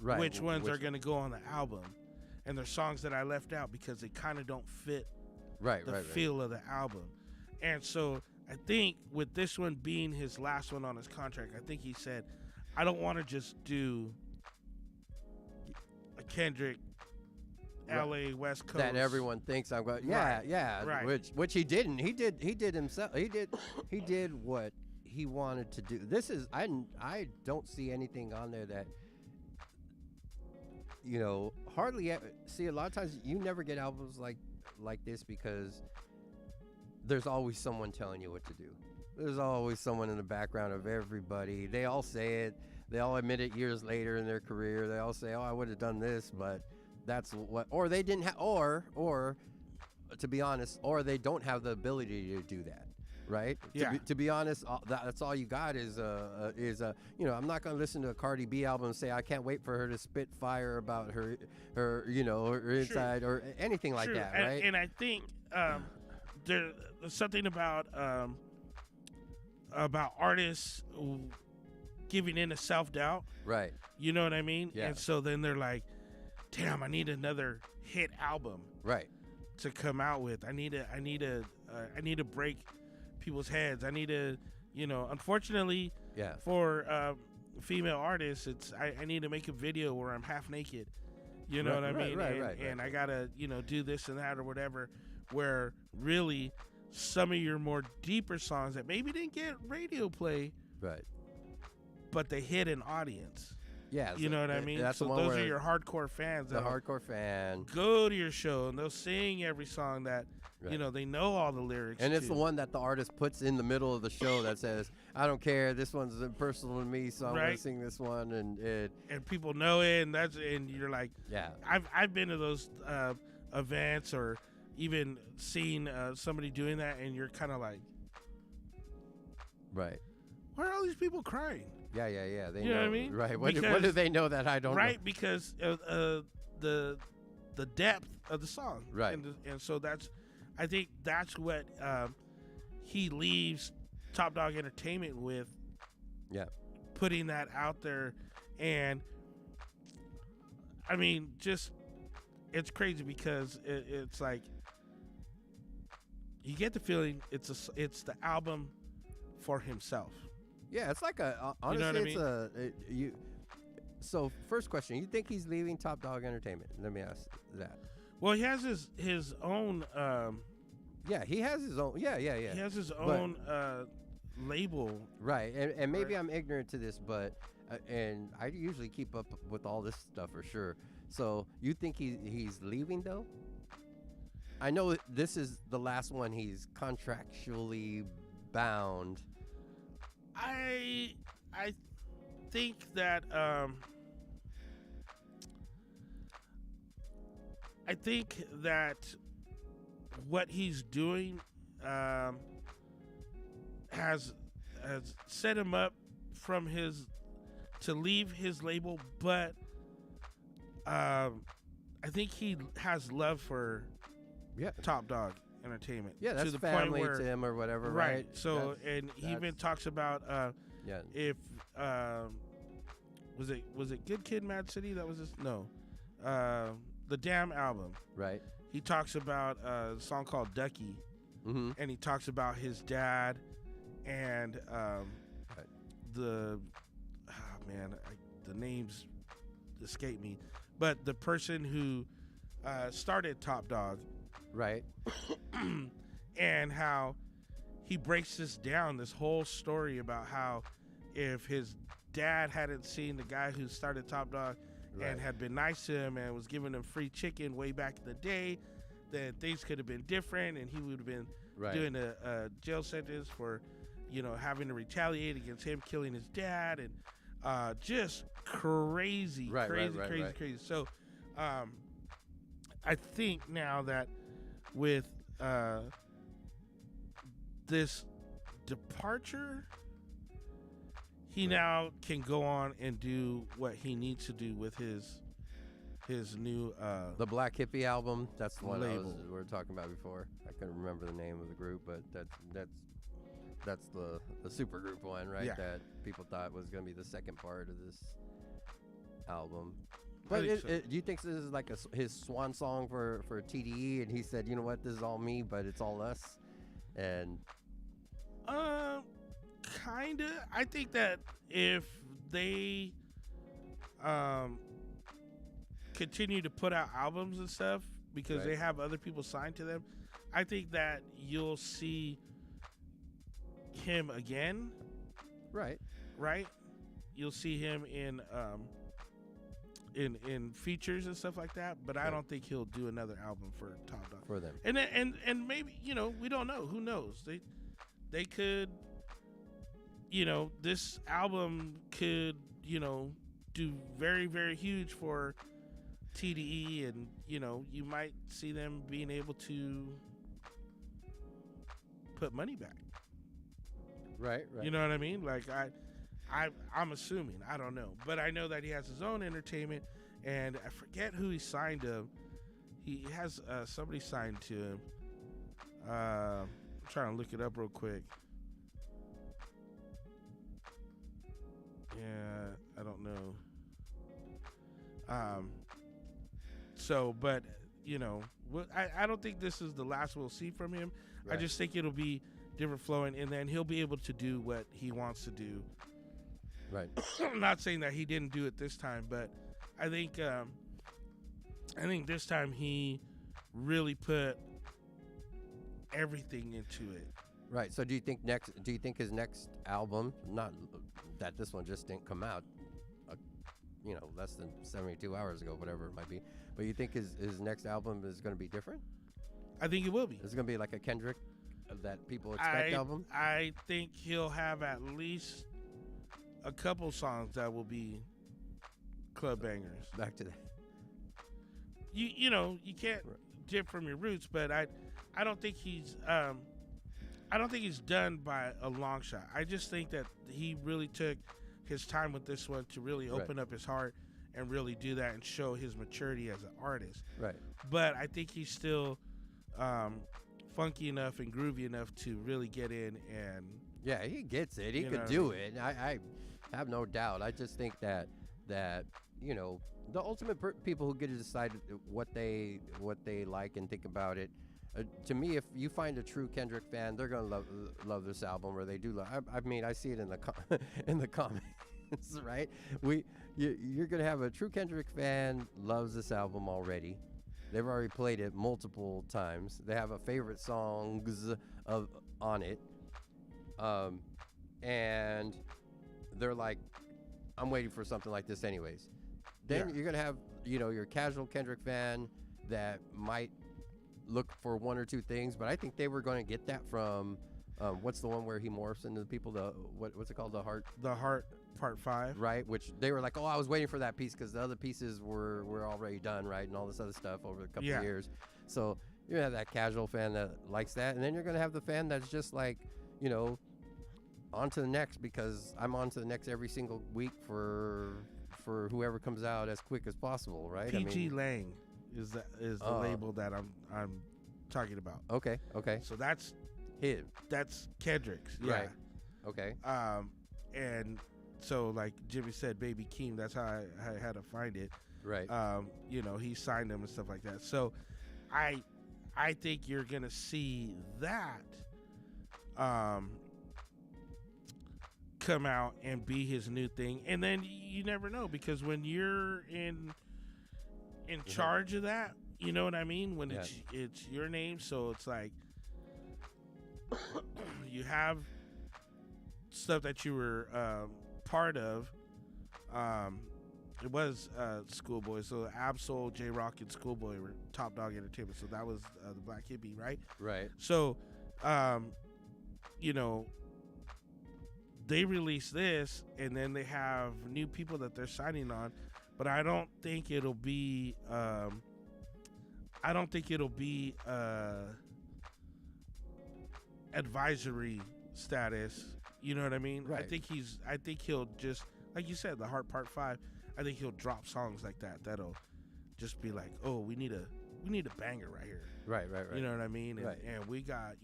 Right. which ones are going to go on the album, and there's songs that I left out because they kind of don't fit Right. the Right. feel of the album." And so I think with this one being his last one on his contract, I think he said, "I don't want to just do a Kendrick LA West Coast That everyone thinks I'm going. Yeah, Right. yeah. Right. Which he didn't. He did himself. He did what he wanted to do. This is I don't see anything on there that, you know, hardly ever see. A lot of times you never get albums like this because there's always someone telling you what to do. There's always someone in the background of everybody. They all say it. They all admit it years later in their career. They all say, "Oh, I would have done this," but that's what, or they didn't have, or to be honest, or they don't have the ability to do that, right? Yeah. To be honest, that's all you got is you know, I'm not gonna listen to a Cardi B album and say I can't wait for her to spit fire about her you know, her inside or anything like True. that, and, right? And I think there's something about artists giving in to self-doubt. Right. You know what I mean? Yeah. And so then they're like, "Damn, I need another hit album Right. to come out with. I need to break people's heads. I need to, you know, unfortunately Yeah. for female artists, it's I need to make a video where I'm half naked. You know Right, what I right, mean? right, and right. I gotta, you know, do this and that or whatever. Where really some of your more deeper songs that maybe didn't get radio play, Right. but they hit an audience. Yeah. You know what I mean? That's So the one those where are your hardcore fans. the that'll hardcore fan. go to your show and they'll sing every song that Right. you know they know all the lyrics. And it's to. the one that the artist puts in the middle of the show that says, "I don't care. This one's personal to me, so I'm gonna Right. sing this one." And and people know it, and you're like, yeah, I've been to those events or even seen somebody doing that, and you're kind of like, right. why are all these people crying? Yeah. They You know what I mean? Right. What do Because- they know that I don't Right, know? because the depth of the song. Right. And so I think that's what he leaves Top Dog Entertainment with. Yeah. Putting that out there, and I mean, just it's crazy because it's like you get the feeling it's the album for himself. Yeah, it's like a honestly, You know what I it's So first question, you think he's leaving Top Dog Entertainment? Let me ask that. Well, he has his own. Yeah, he has his own. Yeah. He has his own label. Right, and maybe Right. I'm ignorant to this, but and I usually keep up with all this stuff for sure. So you think he's leaving though? I know this is the last one he's contractually bound. I think that what he's doing has set him up to leave his label, but I think he has love for Yeah, Top Dog Entertainment. yeah, that's to the family point where, to him or whatever, right? right? So, That's- and he even talks about yeah, if was it Good Kid, Mad City? That was his the Damn album. right. He talks about a song called Ducky, Mm-hmm. and he talks about his dad and the the names escape me, but the person who started Top Dog, Right. and how he breaks this down, this whole story about how if his dad hadn't seen the guy who started Top Dog Right. and had been nice to him and was giving him free chicken way back in the day, then things could have been different, and he would have been Right. doing a jail sentence for, having to retaliate against him killing his dad, and Just crazy, Right, crazy, right. crazy. So, I think now that with this departure, he now can go on and do what he needs to do with his new The Black Hippie album. That's the one label. we were talking about before. I couldn't remember the name of the group, but that's the super group one, right? Yeah. That people thought was going to be the second part of this album. I But think so. do you think this is like his swan song for TDE? And he said, you know what, this is all me, but it's all us. And Kinda. I think that if they continue to put out albums and stuff because they have other people signed to them, I think that you'll see him again, right. You'll see him in features and stuff like that, but I don't think he'll do another album for Top Dog. For them. And maybe, we don't know. Who knows? They could, this album could, do very, very huge for TDE, and you might see them being able to put money back. Right. You know what I mean? Like I'm assuming. I don't know, but I know that he has his own entertainment, and I forget who he signed to. He has somebody signed to him. I'm trying to look it up real quick. Yeah, I don't know. But I don't think this is the last we'll see from him. Right. I just think it'll be different flowing, and then he'll be able to do what he wants to do. Right. I'm not saying that he didn't do it this time, but I think this time he really put everything into it. Right. So do you think his next album, not that this one just didn't come out, less than 72 hours ago, whatever it might be, but you think his next album is going to be different? I think it will be. Is it going to be like a Kendrick that people expect album? I think he'll have at least a couple songs that will be club bangers. Back to that. You can't dip from your roots, but I don't think he's done by a long shot. I just think that he really took his time with this one to really open up his heart and really do that and show his maturity as an artist. Right. But I think he's still funky enough and groovy enough to really get in and. Yeah, he gets it. He could do it. I have no doubt. I just think that the ultimate people who get to decide what they like and think about it. To me, if you find a true Kendrick fan, they're gonna love this album, or they do love. I mean, I see it in the in the comments, right? You're gonna have a true Kendrick fan loves this album already. They've already played it multiple times. They have a favorite songs on it, and they're like, I'm waiting for something like this anyways. Then you're gonna have your casual Kendrick fan that might look for one or two things, but I think they were going to get that from what's the one where he morphs into the people, what's it called, the heart Part 5, right? Which they were like, oh, I was waiting for that piece because the other pieces were already done, right? And all this other stuff over a couple of years. So you're gonna have that casual fan that likes that, and then you're gonna have the fan that's just like, on to the next, because I'm on to the next every single week for whoever comes out as quick as possible, right? PG Lang is the label that I'm talking about. Okay. So that's him. That's Kendrick's. Yeah. Right. Okay. And so like Jimmy said, Baby Keem, that's how I had to find it. Right. He signed them and stuff like that. So I think you're gonna see that come out and be his new thing. And then you never know, because when you're in charge of that, you know what I mean? When it's your name, so it's like you have stuff that you were part of. It was Schoolboy, so Absol, J Rock, and Schoolboy were Top Dog Entertainment. So that was the Black Hippie, right? Right. So, they release this, and then they have new people that they're signing on, but I don't think it'll be. I don't think it'll be advisory status. You know what I mean? Right. I think he'll just, like you said, the Heart Part 5. I think he'll drop songs like that. That'll just be like, oh, we need a banger right here. Right. You know what I mean? And, Right. and we got,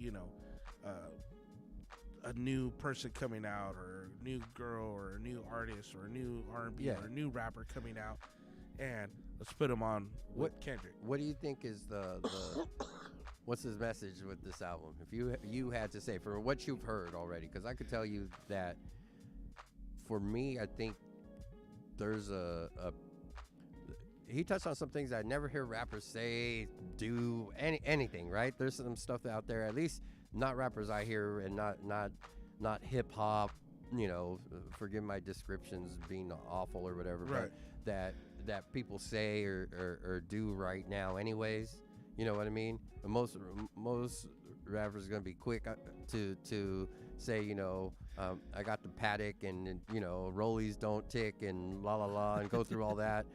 a new person coming out, or a new girl, or a new artist, or a new R&B, Yeah. or a new rapper coming out, and let's put him on with Kendrick. What do you think is the what's his message with this album? If you had to say, for what you've heard already, because I could tell you that for me, I think there's he touched on some things I never hear rappers say, do, anything, right? There's some stuff out there, at least not rappers I hear, and not hip hop, forgive my descriptions being awful or whatever, Right. but that people say or do right now anyways. You know what I mean? Most rappers are gonna be quick to say, I got the paddock, and rollies don't tick, and la la la, and go through all that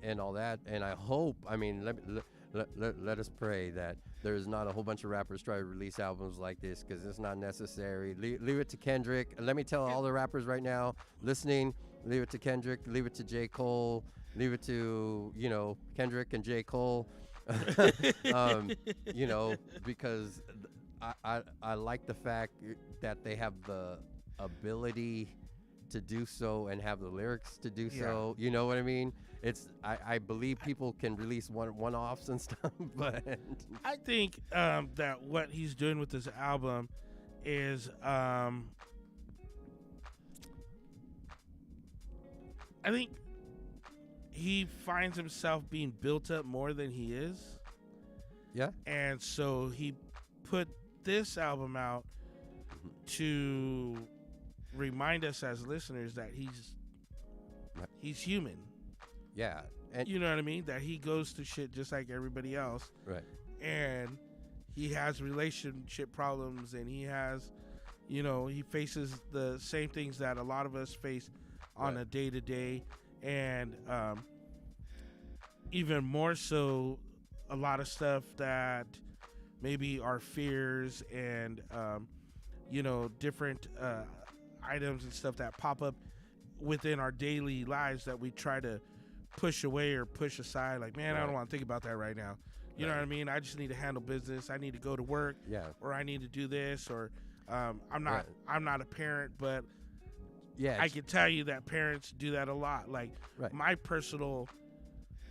and all that. And I hope, let us pray that there's not a whole bunch of rappers try to release albums like this, because it's not necessary. Leave it to Kendrick. And let me tell all the rappers right now listening, leave it to Kendrick, leave it to J. Cole, leave it to Kendrick and J. Cole. Because I like the fact that they have the ability to do so and have the lyrics to do so. You know what I mean? I believe people can release one-offs and stuff, but I think that what he's doing with this album is I think he finds himself being built up more than he is. yeah, And so he put this album out to remind us as listeners that he's human. yeah, and You know what I mean? That he goes through shit just like everybody else. right, And he has relationship problems, and he has, he faces the same things that a lot of us face on Right. a day-to-day. And even more so, a lot of stuff that maybe our fears and different items and stuff that pop up within our daily lives that we try to push away or push aside. Like, man, I don't Right. want to think about that right now. You know Right. what I mean? I just need to handle business. I need to go to work, yeah, or I need to do this, or I'm Right. not a parent, but yeah. I can tell you that parents do that a lot. Like, Right. my personal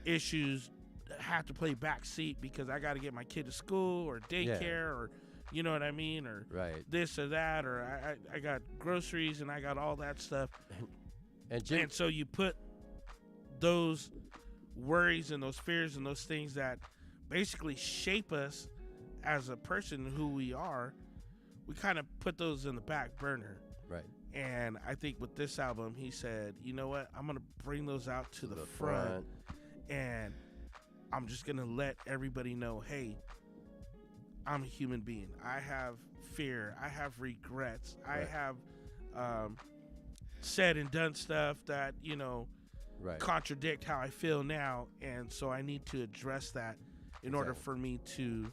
issues have to play backseat because I got to get my kid to school or daycare, or you know what I mean, or right. this or that, or I got groceries and I got all that stuff. And Jim, And so you put those worries and those fears and those things that basically shape us as a person, who we are, we kind of put those in the back burner. right. And I think with this album, he said, you know what, I'm going to bring those out to the front, and I'm just going to let everybody know, hey, I'm a human being. I have fear. I have regrets. Right. I have said and done stuff that, Right. contradict how I feel now. And so I need to address that in order Exactly. for me to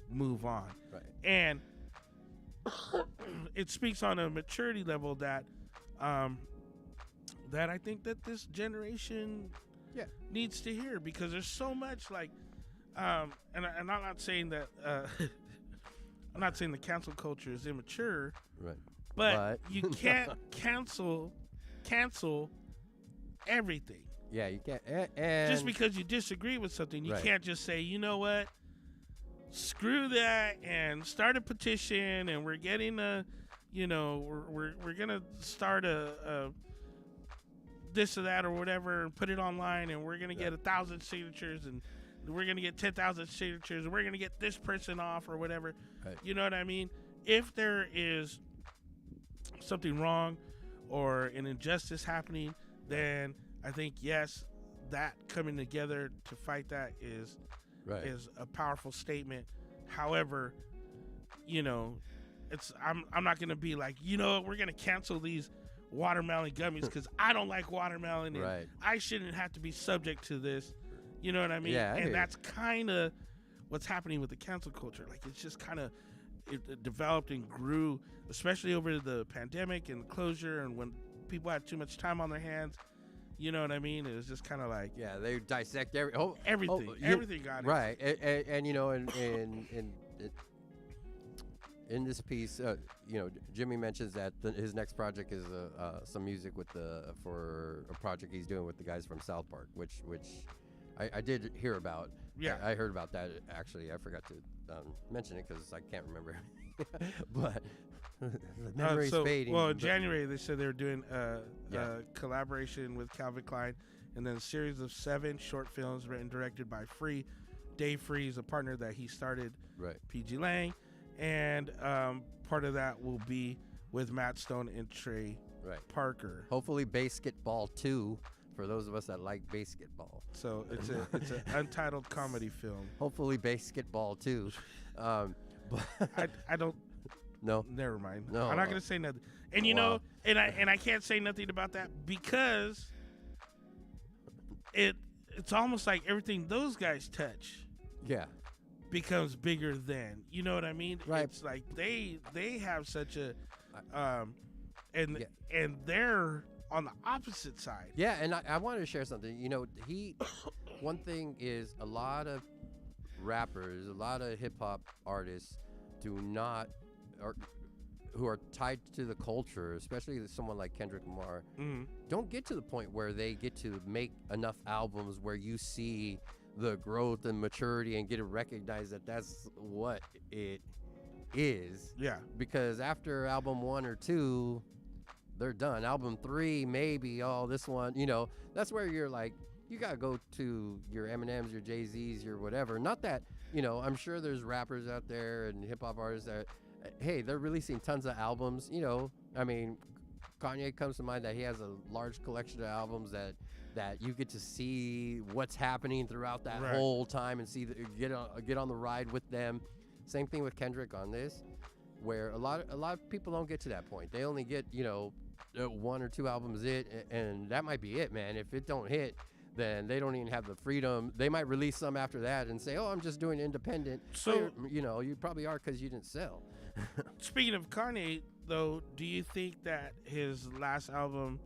move on. Right. And it speaks on a maturity level that that I think that this generation Yeah. needs to hear, because there's so much like and I'm not saying that I'm not saying the cancel culture is immature, Right. but you can't cancel everything. Yeah, you can't. And Just because you disagree with something, you Right. can't just say, you know what, screw that, and start a petition, and we're getting we're gonna start a this or that or whatever, and put it online, and we're gonna get 1,000 signatures, and we're gonna get 10,000 signatures, and we're gonna get this person off or whatever. Right. You know what I mean? If there is something wrong or an injustice happening, then I think, yes, that coming together to fight that is Right. a powerful statement. However, I'm not gonna be like, you know, we're gonna cancel these watermelon gummies because I don't like watermelon and Right. I shouldn't have to be subject to this. You know what I mean? Yeah, I hear and you. that's kind of what's happening with the cancel culture. Like it's just kind of it developed and grew, especially over the pandemic and closure, and when people had too much time on their hands. You know what I mean? It was just kind of like Yeah, they dissect everything. everything got it. Right, and you know, in this piece, you know, Jimmy mentions that his next project is some music for a project he's doing with the guys from South Park, which I did hear about. Yeah. I heard about that actually. I forgot to mention it because I can't remember. But the memory's fading. Well, in but- January they said they were doing Yeah. a collaboration with Calvin Klein, and then a series of 7 short films written and directed by Free. Dave Free is a partner that he started, Right. PG Lang, and part of that will be with Matt Stone and Trey Right. Parker. Hopefully, Basketball 2 for those of us that like basketball. So it's an untitled comedy film. Hopefully, Basketball 2. But I don't. no. Never mind. No. I'm not gonna say nothing. And you Wow. know, and I can't say nothing about that because it's almost like everything those guys touch Yeah. becomes bigger than. You know what I mean? Right. It's like they have such a and Yeah. and they're on the opposite side. Yeah, and I wanted to share something. You know, one thing is a lot of rappers, a lot of hip hop artists who are tied to the culture, especially someone like Kendrick Lamar, don't get to the point where they get to make enough albums where you see the growth and maturity and get to recognize that that's what it is. Yeah. Because after album 1 or 2, they're done. Album 3, maybe, this one, you know, that's where you're like, you got to go to your Eminems, your Jay-Z's, your whatever. Not that, you know, I'm sure there's rappers out there and hip-hop artists that, hey, they're releasing tons of albums. You know, I mean, Kanye comes to mind that he has a large collection of albums that you get to see what's happening throughout that Right. whole time and see get on the ride with them. Same thing with Kendrick on this, where a lot of people don't get to that point. They only get, you know, 1 or 2 albums and that might be it, man. If it don't hit, then they don't even have the freedom. They might release some after that and say, "Oh, I'm just doing independent." So- you know, you probably are because you didn't sell. Speaking of Kanye, though, do you think that his last album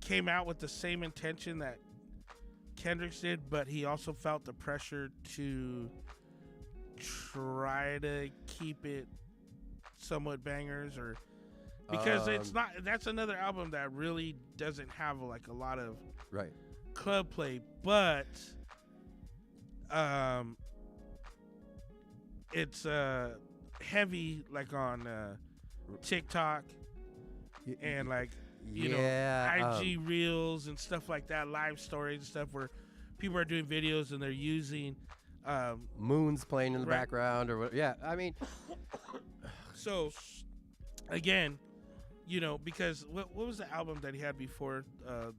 came out with the same intention that Kendrick's did, but he also felt the pressure to try to keep it somewhat bangers, or because it's not? That's another album that really doesn't have like a lot of Right. club play, but it's heavy like on TikTok and like you know IG reels and stuff like that, live stories and stuff where people are doing videos and they're using Moon's playing in the Right. background or what? Yeah, I mean, so again, you know, because what was the album that he had before The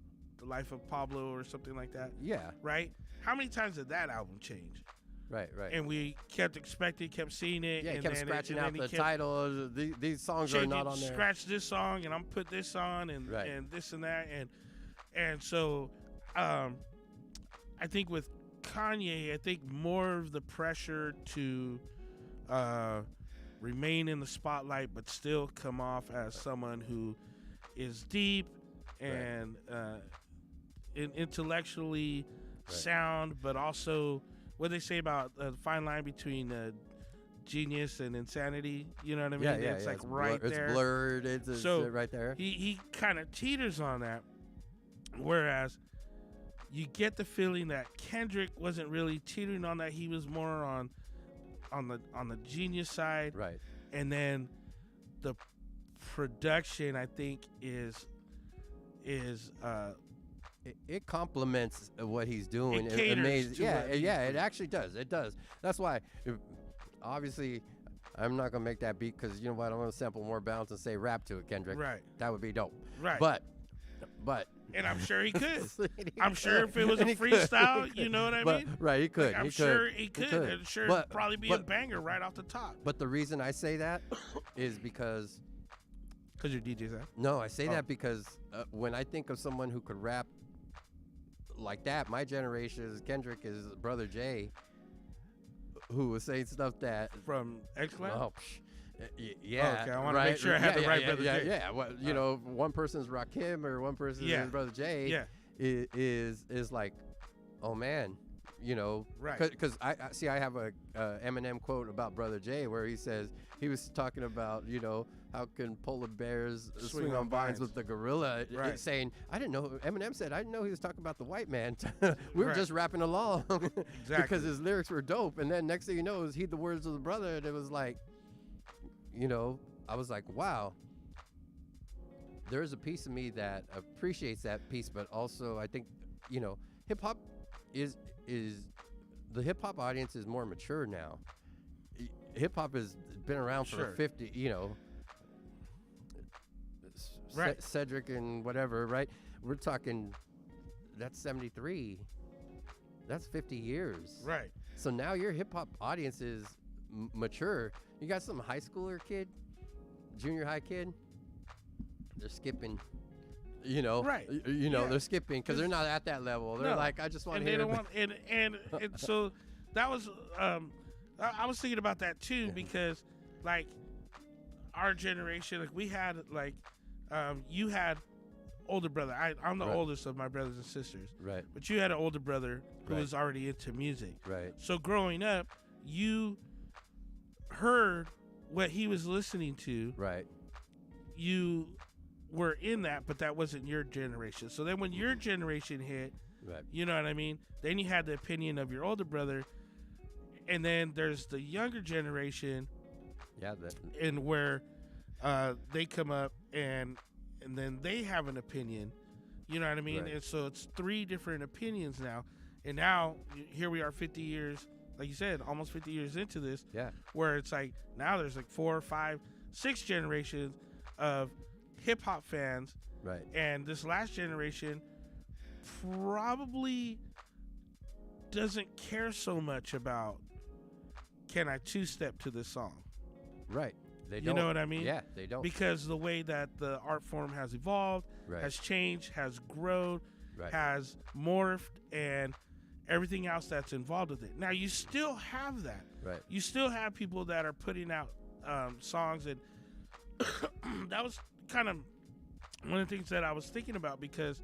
Life of Pablo or something like that, yeah, right? How many times did that album change? right. And we kept expecting, kept seeing it. Yeah, and kept then scratching and out then the he kept title. These songs are changing, not on there. Scratch this song, and I'm put this on, and Right. and this and that, and so, I think with Kanye, I think more of the pressure to remain in the spotlight, but still come off as someone who is deep and intellectually sound, but also what they say about the fine line between genius and insanity. You know what I mean? Yeah, It's like it's right there. It's blurred. It's So, right there. He kind of teeters on that, whereas you get the feeling that Kendrick wasn't really teetering on that. He was more on the genius side, Right. and then the production, I think, is It complements what he's doing. It caters Amazing. to Yeah, what he's yeah, it doing. actually does. It does. That's why, obviously, I'm not gonna make that beat because you know what? I'm gonna sample more bounce and say rap to it, Kendrick. Right. That would be dope. Right. But And I'm sure he could. He I'm sure if it was a And he could. freestyle, you know what I But, mean? right, he could. Like, I'm he sure could. he could. could. And sure But- it'd probably be a but- banger right off the top. But the reason I say that is because Because your DJ's that. no, I say Oh. that because when I think of someone who could rap like that, my generation is Kendrick is Brother Jay, who was saying stuff that From X-Clan? oh, yeah, okay, I wanna right, make sure I had the yeah, right yeah, Brother yeah, Jay. Yeah, well, you know, one person's Rakim or one person Yeah. is Brother Jay. Yeah. Is like, oh man, you know, Right. Because I see I have a Eminem quote about Brother Jay where he says he was talking about, you know, how can polar bears swing on vines with the gorilla, Right. saying I didn't know. Eminem said I didn't know he was talking about the white man. We were Right. just rapping along Exactly. because his lyrics were dope. And then next thing you know is heed the words of the brother, and it was like, you know, I was like, wow. There's a piece of me that appreciates that piece, but also I think, you know, hip hop is the hip hop audience is more mature now. Hip hop has been around for Sure. 50, you know. Right. Cedric and whatever, right? We're talking that's 73. That's 50 years. Right. So now your hip hop audience is mature. You got some high schooler kid, junior high kid. They're skipping, you know. Right. You know, Yeah. they're skipping because they're not at that level. They're No. like, I just want And to they hear. don't want and so that was I was thinking about that too because like our generation, like we had like you had older brother. I'm the Right. oldest of my brothers and sisters. Right. But you had an older brother who Right. was already into music. Right. So growing up, you heard what he was listening to. Right. You were in that, but that wasn't your generation. So then when your generation hit, Right. you know what I mean? Then you had the opinion of your older brother. And then there's the younger generation Yeah. That, and where they come up and then they have an opinion. You know what I mean? Right. And so it's three different opinions now. And now here we are 50 years, like you said, almost 50 years into this, yeah. where it's like now there's like 4, 5, 6 generations of hip hop fans. Right. And this last generation probably doesn't care so much about can I two-step to this song. Right. They You don't. know what I mean? Yeah. They don't. Because the way that the art form has evolved, Right. has changed, has grown, Right. has morphed, and everything else that's involved with it. Now, you still have that. Right. You still have people that are putting out songs, and that was kind of one of the things that I was thinking about because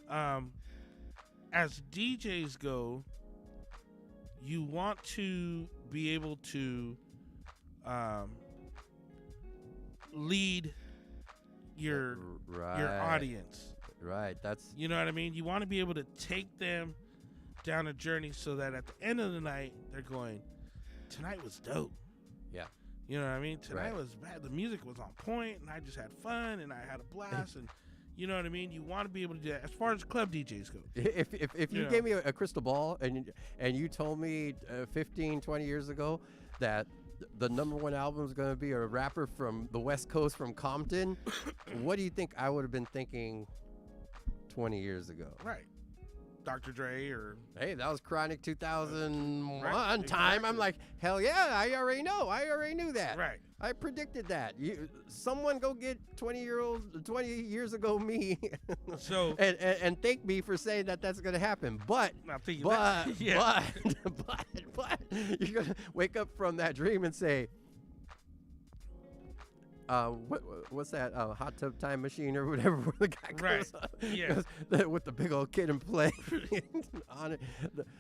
as DJs go, you want to be able to lead your right. your audience. Right. That's You know what I mean? You want to be able to take them down a journey so that at the end of the night they're going, tonight was dope. yeah. You know what I mean? Tonight Right. was bad. The music was on point, and I just had fun, and I had a blast, and you know what I mean? You want to be able to do that as far as club DJs go. If you Yeah. gave me a crystal ball and you told me 15, 20 years ago that the number one album is going to be a rapper from the West Coast from Compton, what do you think I would have been thinking 20 years ago? Right. Dr. Dre or Hey, that was Chronic 2001 Right, time. I'm exactly. like, hell yeah, I already know. I already knew that. right. I predicted that. Someone go get 20 years ago me So and thank me for saying that that's going to happen. But I'm thinking But, that, yeah. but you're gonna wake up from that dream and say, what's that? Hot Tub Time Machine or whatever, where the guy Right. goes up, Yeah. with the big old kid and play on it.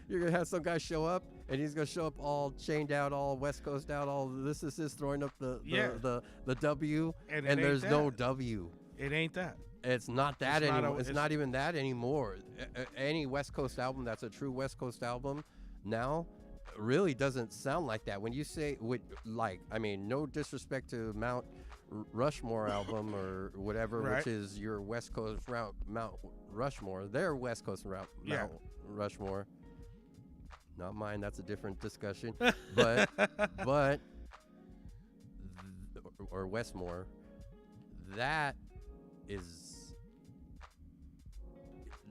You're gonna have some guy show up and he's gonna show up all chained out, all West Coast out, all this throwing up the Yeah. the W, And it and ain't there's no that. W. It ain't that. It's not that It's not anymore. a- It's it's- not even that anymore. Any West Coast album that's a true West Coast album now really doesn't sound like that. When you say, I mean, no disrespect to Mount Rushmore album or whatever, Right. which is your West Coast route, Mount Rushmore. Their West Coast route, Yeah. Mount Rushmore. Not mine. That's a different discussion. But or Westmore. That is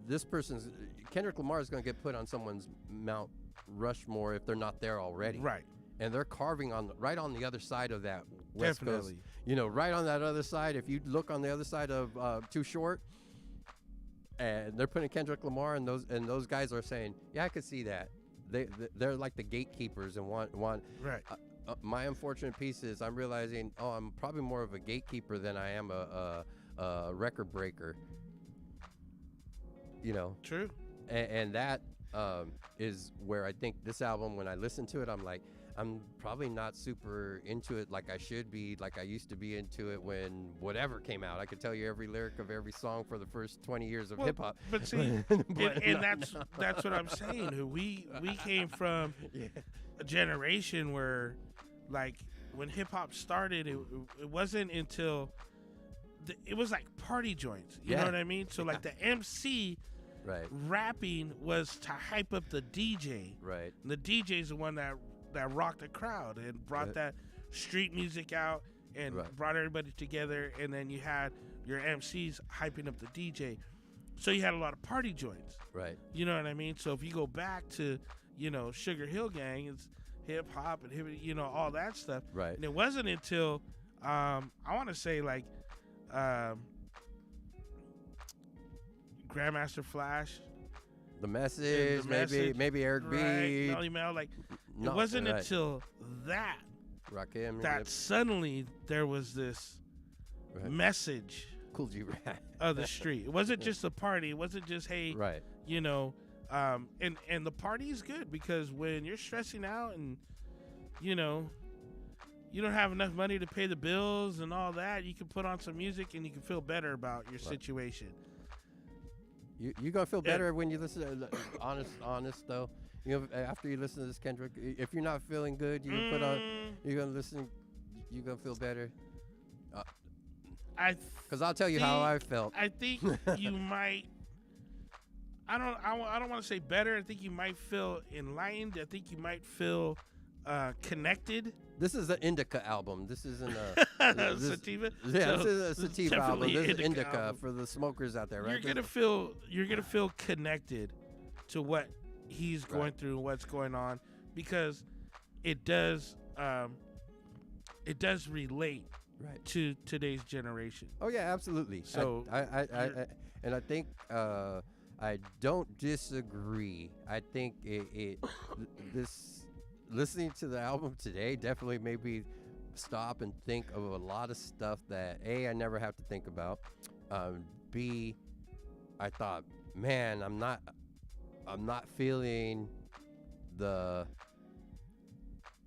this person's Kendrick Lamar is going to get put on someone's Mount Rushmore if they're not there already. Right. And they're carving right on the other side of that West Coast. Definitely. Right on that other side. If you look on the other side of Too Short, and they're putting Kendrick Lamar, and those guys are saying, yeah, I could see that. They're like the gatekeepers and want. Right. My unfortunate piece is I'm realizing, I'm probably more of a gatekeeper than I am a record breaker. True. And that is where I think this album, when I listen to it, I'm like, I'm probably not super into it like I should be, like I used to be into it when whatever came out. I could tell you every lyric of every song for the first 20 years of hip hop. But see, and that's what I'm saying. We came from a generation where, like, when hip hop started, it wasn't until it was like party joints. You know what I mean? So like the MC. Right. Rapping was to hype up the DJ. Right. And the DJ's the one that rocked the crowd and brought that street music out and brought everybody together. And then you had your MCs hyping up the DJ. So you had a lot of party joints. Right. You know what I mean? So if you go back to, Sugar Hill Gang, it's hip hop and all that stuff. Right. And it wasn't until I want to say like Grandmaster Flash, The Message, maybe Eric B. Melly Mel, like it wasn't until that Rakim, that suddenly there was this message Cool G Rap of the street. It wasn't just a party. It wasn't just hey, and the party is good because when you're stressing out and you don't have enough money to pay the bills and all that, you can put on some music and you can feel better about your situation. You gonna feel better when you listen to honest though. After you listen to this Kendrick, if you're not feeling good, you can put on. You're gonna listen. You're gonna feel better. Because I'll tell you how I felt. I think you might. I don't want to say better. I think you might feel enlightened. I think you might feel connected. This is an Indica album. This isn't a sativa. Yeah, this is a sativa album. This is Indica album. for the smokers out there, right? You're gonna feel connected to what he's going through and what's going on because it does relate to today's generation. Oh yeah, absolutely. So I think I don't disagree. I think this. Listening to the album today definitely made me stop and think of a lot of stuff that A, I never have to think about. B, I thought, man, I'm not feeling the,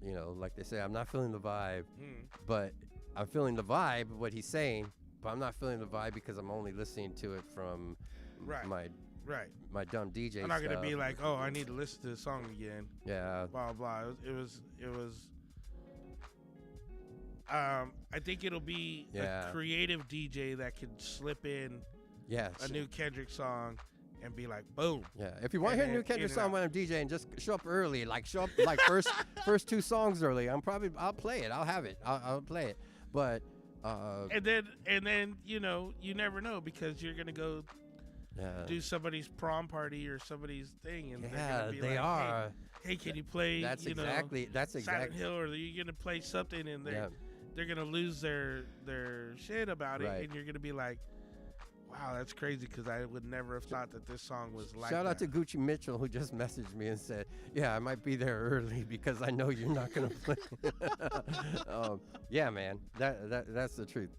like they say, I'm not feeling the vibe, but I'm feeling the vibe of what he's saying, but I'm not feeling the vibe because I'm only listening to it from my dumb DJ. I'm not gonna stuff. be like, oh, I need to listen to the song again. Yeah. Blah blah. It was. I think it'll be a creative DJ that can slip in a new Kendrick song and be like, boom. Yeah. If you want to hear a new Kendrick song when I'm DJing, just show up early. Like show up like first two songs early. I'll play it. I'll have it. I'll play it. But and then you never know because you're gonna go. Do somebody's prom party or somebody's thing, and they are. Hey, can you play? That's exactly. Silent Hill, or are you gonna play something, and they're gonna lose their shit about it, and you're gonna be like, wow, that's crazy because I would never have thought that this song was like. Shout out to Gucci Mitchell who just messaged me and said, yeah, I might be there early because I know you're not gonna play. Yeah, man, that's the truth.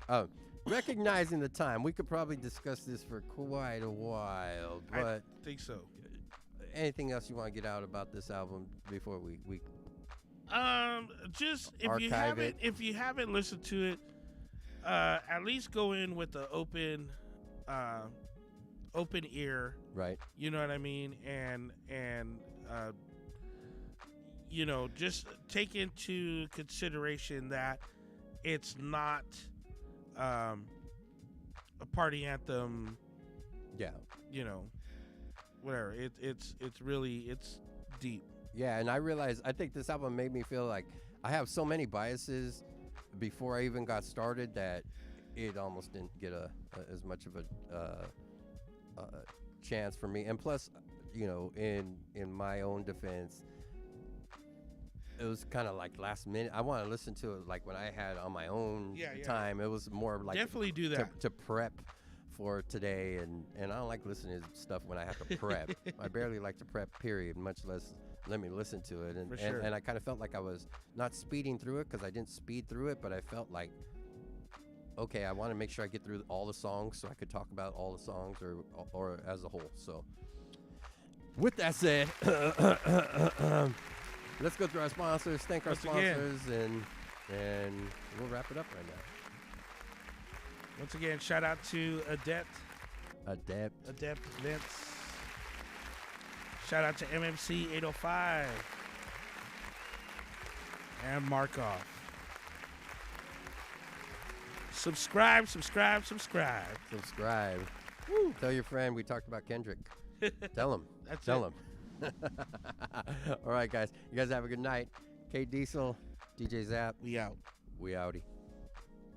Recognizing the time, we could probably discuss this for quite a while, but I think so. Anything else you want to get out about this album before we just if you haven't listened to it, at least go in with the open ear, right? You know what I mean, and just take into consideration that it's not a party anthem. Yeah. Whatever. It's really deep. Yeah, and I think this album made me feel like I have so many biases before I even got started that it almost didn't get as much of a chance for me. And plus, you know, in my own defense, it was kind of like last minute. I want to listen to it like when I had on my own time. It was more like Definitely do that. to prep for today, and I don't like listening to stuff when I have to prep. I barely like to prep, period, much less let me listen to it. For sure. And I kind of felt like I was not speeding through it because I didn't speed through it, but I felt like, okay, I want to make sure I get through all the songs so I could talk about all the songs or as a whole. So with that said, let's go through our sponsors, thank our sponsors, and we'll wrap it up right now. Once again, shout out to Adept Vince. Shout out to MMC 805 and Markov. Subscribe. Woo. Tell your friend we talked about Kendrick. Tell him. Tell him. All right, guys. You guys have a good night. K Diesel, DJ Zap. We out. We outie.